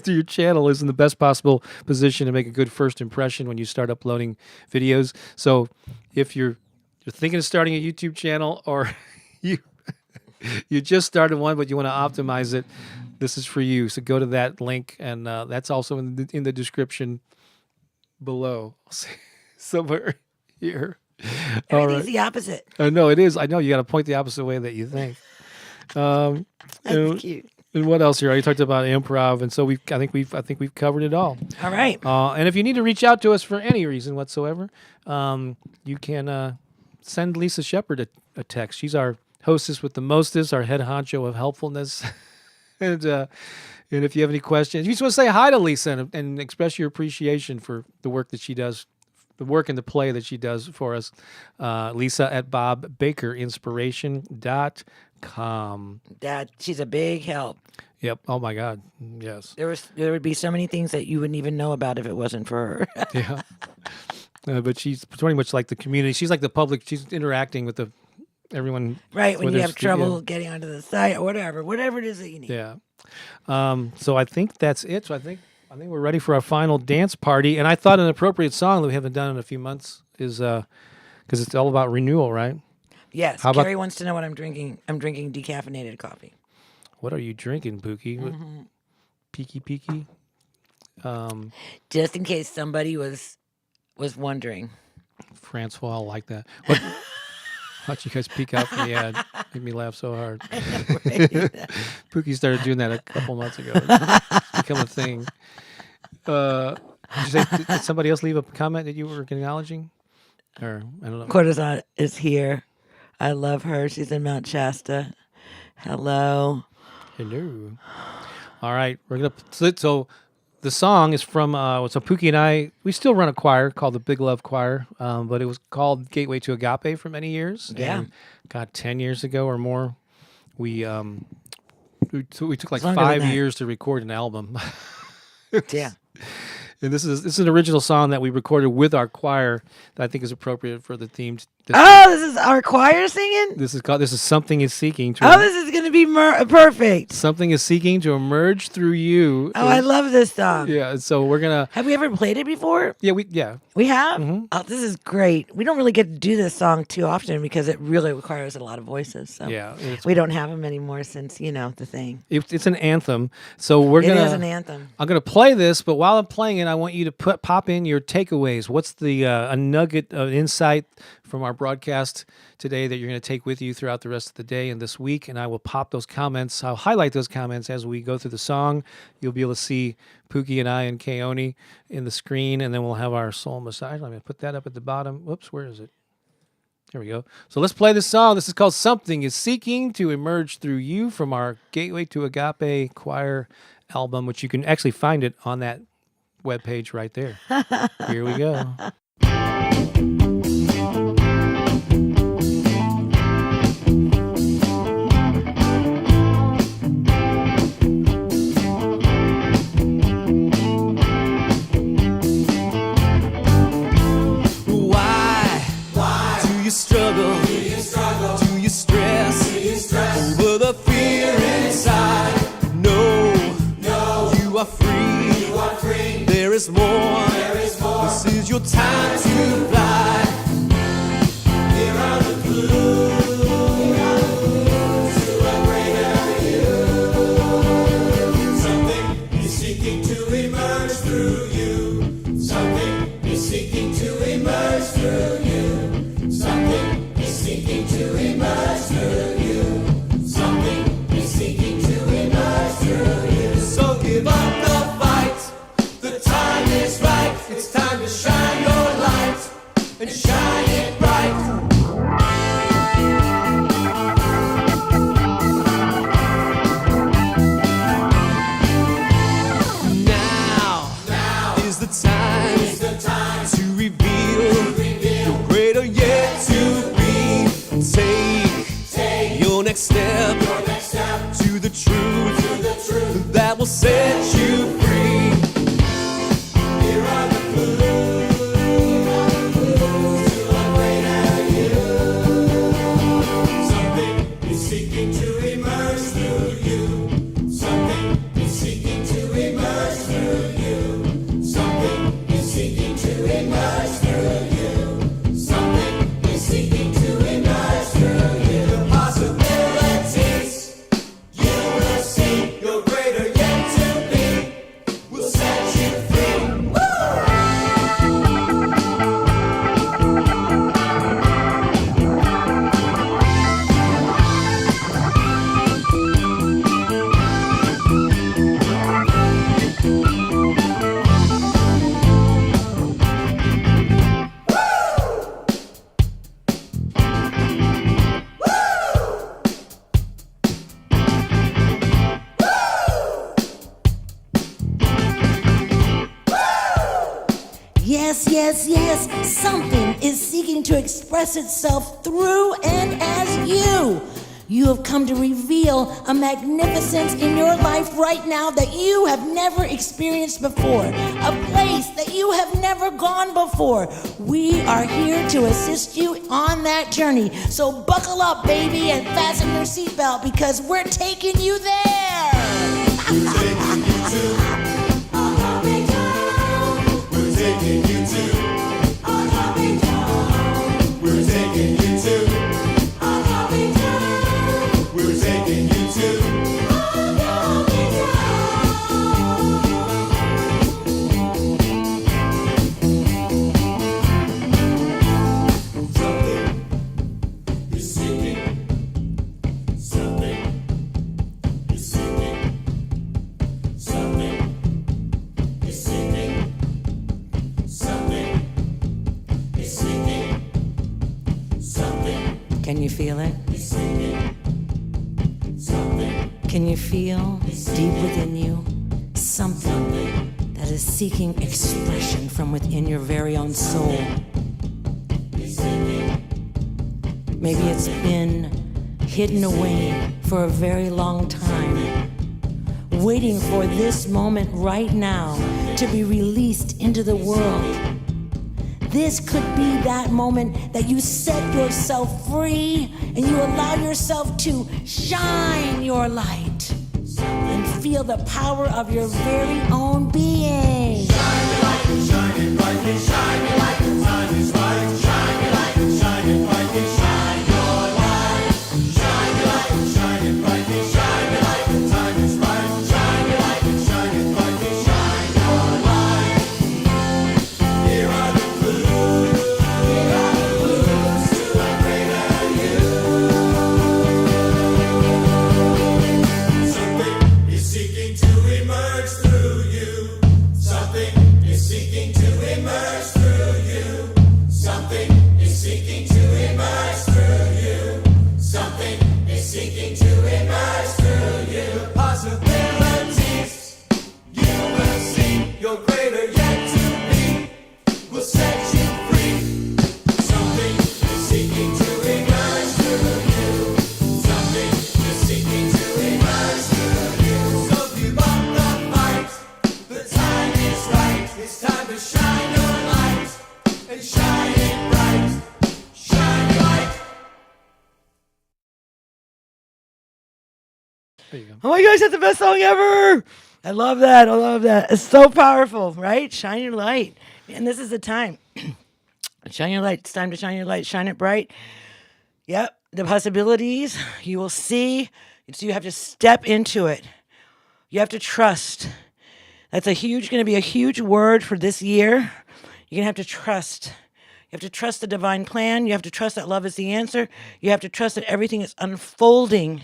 your channel is in the best possible position to make a good first impression when you start uploading videos. So if you're thinking of starting a YouTube channel, or you just started one but you want to optimize it, this is for you. So go to that link, and that's also in the description below. Somewhere here. Everything's the opposite. No, it is. I know you got to point the opposite way that you think. That's cute. And what else here? I talked about improv, and so I think we've covered it all. All right. And if you need to reach out to us for any reason whatsoever, you can send Lisa Shepard a text. She's our hostess with the mostest, our head honcho of helpfulness. And if you have any questions, you just want to say hi to Lisa and express your appreciation for the work that she does, the work and the play that she does for us. Lisa at bobbakerinspiration.com. She's a big help. Yep. Oh my God. Yes. There would be so many things that you wouldn't even know about if it wasn't for her. Yeah. But she's pretty much like the community. She's like the public. She's interacting with everyone. Right, when whether you have it's- trouble yeah. getting onto the site or whatever it is that you need. Yeah. So I think that's it. So I think we're ready for our final dance party. And I thought an appropriate song that we haven't done in a few months is because it's all about renewal, right? Yes, How about- Carrie wants to know what I'm drinking. I'm drinking decaffeinated coffee. What are you drinking, Pookie? Mm-hmm. Peaky? Just in case somebody was wondering. Francois, I like that. What? How'd you guys peek out from the ad? Made me laugh so hard. Pookie started doing that a couple months ago. It's become a thing. Did you say, did somebody else leave a comment that you were acknowledging? Or, I don't know. Cortizon is here. I love her. She's in Mount Shasta. Hello. Hello. All right. We're going to... So the song is from... so Pookie and I, we still run a choir called the Big Love Choir, but it was called Gateway to Agape for many years. Yeah. And, God, 10 years ago or more, we took like Longer than 5 that. years to record an album. Yeah. And this is an original song that we recorded with our choir that I think is appropriate for the theme. Oh, this is our choir singing? This is Something is Seeking to Oh, this is going to be perfect. Something is Seeking to Emerge Through You. Oh, I love this song. Yeah, so we're gonna Have we ever played it before? we We have? Mm-hmm. Oh, this is great. We don't really get to do this song too often because it really requires a lot of voices. So yeah. we don't have them anymore since, the thing. It's an anthem. So we're It gonna is an anthem. I'm gonna play this, but while I'm playing it, I want you to pop in your takeaways. What's the a nugget of insight from our broadcast today that you're going to take with you throughout the rest of the day and this week? And I will pop those comments. I'll highlight those comments as we go through the song. You'll be able to see Pookie and I and Keone in the screen, and then we'll have our soul massage. Let me put that up at the bottom. Whoops, where is it? There we go. So let's play this song. This is called Something is Seeking to Emerge Through You from our Gateway to Agape choir album, which you can actually find it on that webpage right there. Here we go. Why do you struggle? Do you stress over the fear inside? No, you are free. There is more. This is your time to fly. Here are the clues to a greater you. Something is seeking to emerge through you. Something is seeking to emerge through you. Something is seeking to emerge through you. Something is seeking to emerge through you. So give up the fight. The time is right. It's time to shine your light and shine it bright. Now is the time to reveal your greater yet to be. Take your next step to the truth that will set you free. Here are the clues to a greater you. Something is seeking to emerge through you. Something is seeking to emerge through you. Something is seeking to emerge through you. Something is seeking to emerge through you. The possibilities you will see, your greater yet to be, will set you free. Woo! Yes, something is seeking to express itself through and as you. You have come to reveal a magnificence in your life right now that you have never experienced before, a place that you have never gone before. We are here to assist you on that journey. So buckle up, baby, and fasten your seatbelt because we're taking you there. We're taking you to a happy town. We're taking you to a happy town. We're taking you to a happy town. We're taking you to a happy town. Something is singing. Something is singing. Something is singing. Something is singing. Something Can you feel it? is singing. Something Can you feel deep within you something that is seeking expression from within your very own soul? is singing. Maybe it's been hidden away for a very long time, waiting for this moment right now to be released into the world. This could be that moment that you set yourself free and you allow yourself to shine your light and feel the power of your very own being. Shine your light and shine it brightly. Shine your light, the time is right. Shine your light and shine it brightly. Shine your light. Shine your light and shine it brightly. Shine your light, the time is right. Shine your light and shine it brightly. Shine your light. Here are the clues. Here are the clues to a greater you. Something is seeking to emerge through you. Something is seeking to emerge through you. Something is seeking to emerge through you. Something is seeking to emerge through you. Possibilities, you will see. Your greater yet to be will set you free. Something is seeking to emerge through you. Something is seeking to emerge through you. So give up the fight. The time is right. It's time to shine your light and shine it bright. Shine your light. There you go. Oh my gosh, that's the best song ever. I love that. I love that. It's so powerful, right? Shine your light. And this is the time. Shine your light. It's time to shine your light. Shine it bright. Yep. The possibilities you will see. So you have to step into it. You have to trust. That's going to be a huge word for this year. You're going to have to trust. You have to trust the divine plan. You have to trust that love is the answer. You have to trust that everything is unfolding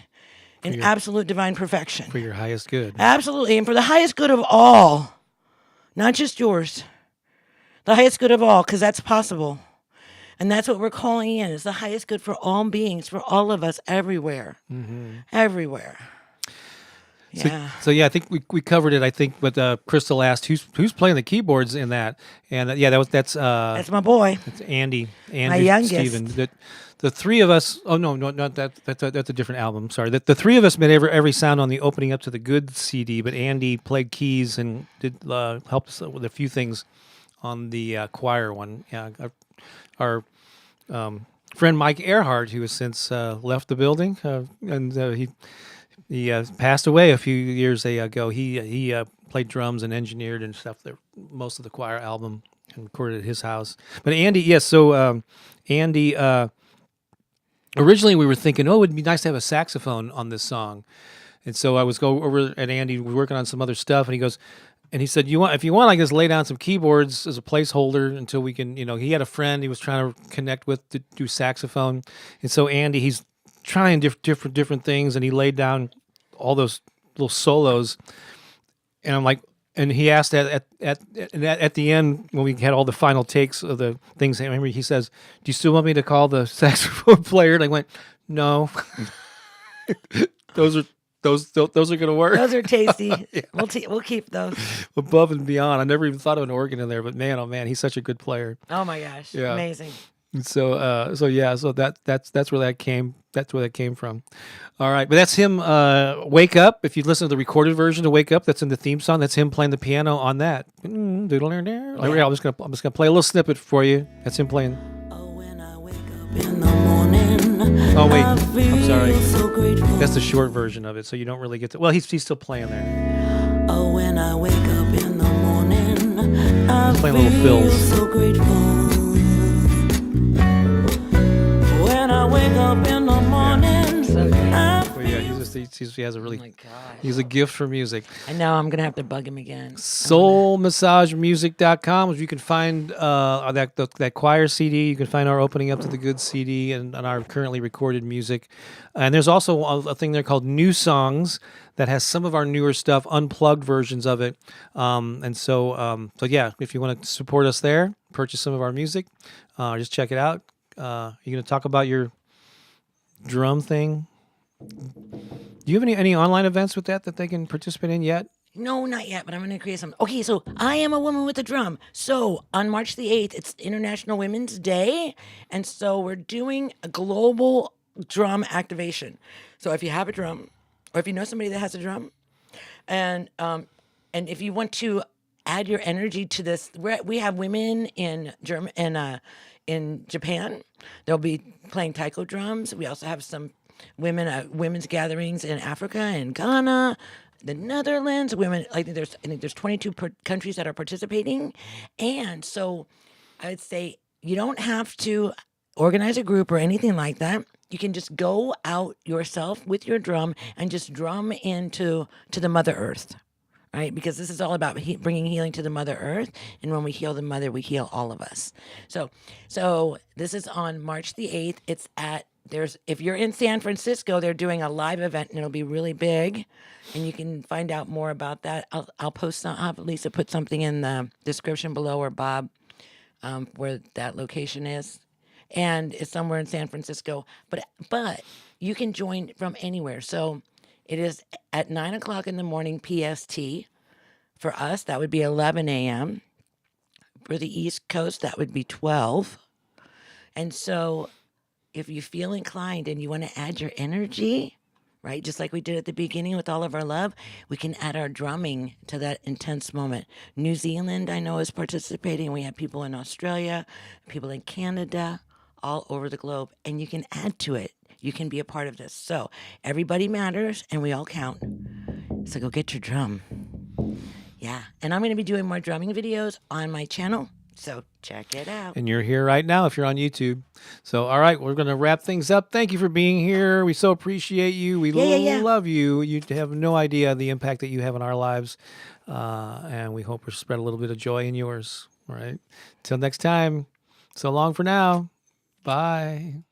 in absolute divine perfection. For your highest good. Absolutely. And for the highest good of all, not just yours, the highest good of all, because that's possible. And that's what we're calling in. It's the highest good for all beings, for all of us, everywhere. Everywhere. Yeah. So yeah, I think we covered it. I think, but Crystal asked who's playing the keyboards in that, and yeah, that's That's my boy. it's Andy, My youngest. Steven. The three of us. Oh no, not that. That's a different album. Sorry. The three of us made every sound on the opening up to the Good CD, but Andy played keys and did helped us with a few things on the choir one. Yeah, our friend Mike Earhart, who has since left the building, and he passed away a few years ago. He played drums and engineered and stuff. Most of the choir album and recorded at his house. But Andy, yes. So Andy, originally we were thinking, oh, it would be nice to have a saxophone on this song. And so I was go over at Andy, we're working on some other stuff, and he goes, and he said, if you want, I just lay down some keyboards as a placeholder until we can, he had a friend he was trying to connect with to do saxophone. And so Andy, he's trying different things, and he laid down all those little solos, and I'm like, and he asked at the end when we had all the final takes of the things. I remember he says, "Do you still want me to call the saxophone player?" And I went, "No, those are going to work. Those are tasty. Yeah. We'll keep those. Above and beyond." I never even thought of an organ in there, but man, oh man, he's such a good player. Oh my gosh. Yeah. Amazing. And so that's where that came that's where that came from. All right, but that's him. Wake Up. If you listen to the recorded version of Wake Up, that's in the theme song. That's him playing the piano on that. I'm just gonna play a little snippet for you. That's him playing. Oh, when I wake up in the morning, Oh wait, I feel I'm sorry. so grateful. That's the short version of it, so you don't really get to. Well, he's still playing there. Oh, when I wake up in the morning, I He's playing little feel fills. so grateful. When I wake up in the morning, So good. I But yeah, he has a Oh really. my gosh. He's a gift for music. I know I'm gonna have to bug him again. Soulmassagemusic.com, which you can find that choir CD. You can find our Opening Up to the Good CD and our currently recorded music. And there's also a thing there called New Songs that has some of our newer stuff, unplugged versions of it. So yeah, if you want to support us there, purchase some of our music, just check it out. You're going to talk about your drum thing. Do you have any online events with that they can participate in yet? No, not yet, but I'm going to create some. Okay, so I am a woman with a drum. So on March the 8th, it's International Women's Day. And so we're doing a global drum activation. So if you have a drum, or if you know somebody that has a drum, and if you want to add your energy to this, we have women in in Japan. They'll be playing taiko drums. We also have some women's gatherings in Africa and Ghana, the Netherlands. Women, I think there's 22 countries that are participating, and so I would say you don't have to organize a group or anything like that. You can just go out yourself with your drum and just drum into the Mother Earth, right? Because this is all about bringing healing to the Mother Earth, and when we heal the Mother, we heal all of us. So this is on March the 8th. It's if you're in San Francisco, they're doing a live event, and it'll be really big, and you can find out more about that. I'll post. I'll have Lisa put something in the description below, or Bob, where that location is. And it's somewhere in San Francisco, but you can join from anywhere. So it is at 9:00 in the morning PST. For us, that would be 11 a.m. For the East Coast, that would be 12. And so if you feel inclined and you want to add your energy, right, just like we did at the beginning with all of our love, we can add our drumming to that intense moment. New Zealand, I know, is participating. We have people in Australia, people in Canada, all over the globe, and you can add to it. You can be a part of this. So everybody matters, and we all count. So go get your drum. Yeah, and I'm going to be doing more drumming videos on my channel, so check it out. And you're here right now if you're on YouTube. So, all right, we're going to wrap things up. Thank you for being here. We so appreciate you. We love you. You have no idea the impact that you have in our lives, and we hope we spread a little bit of joy in yours. All right, till next time. So long for now. Bye.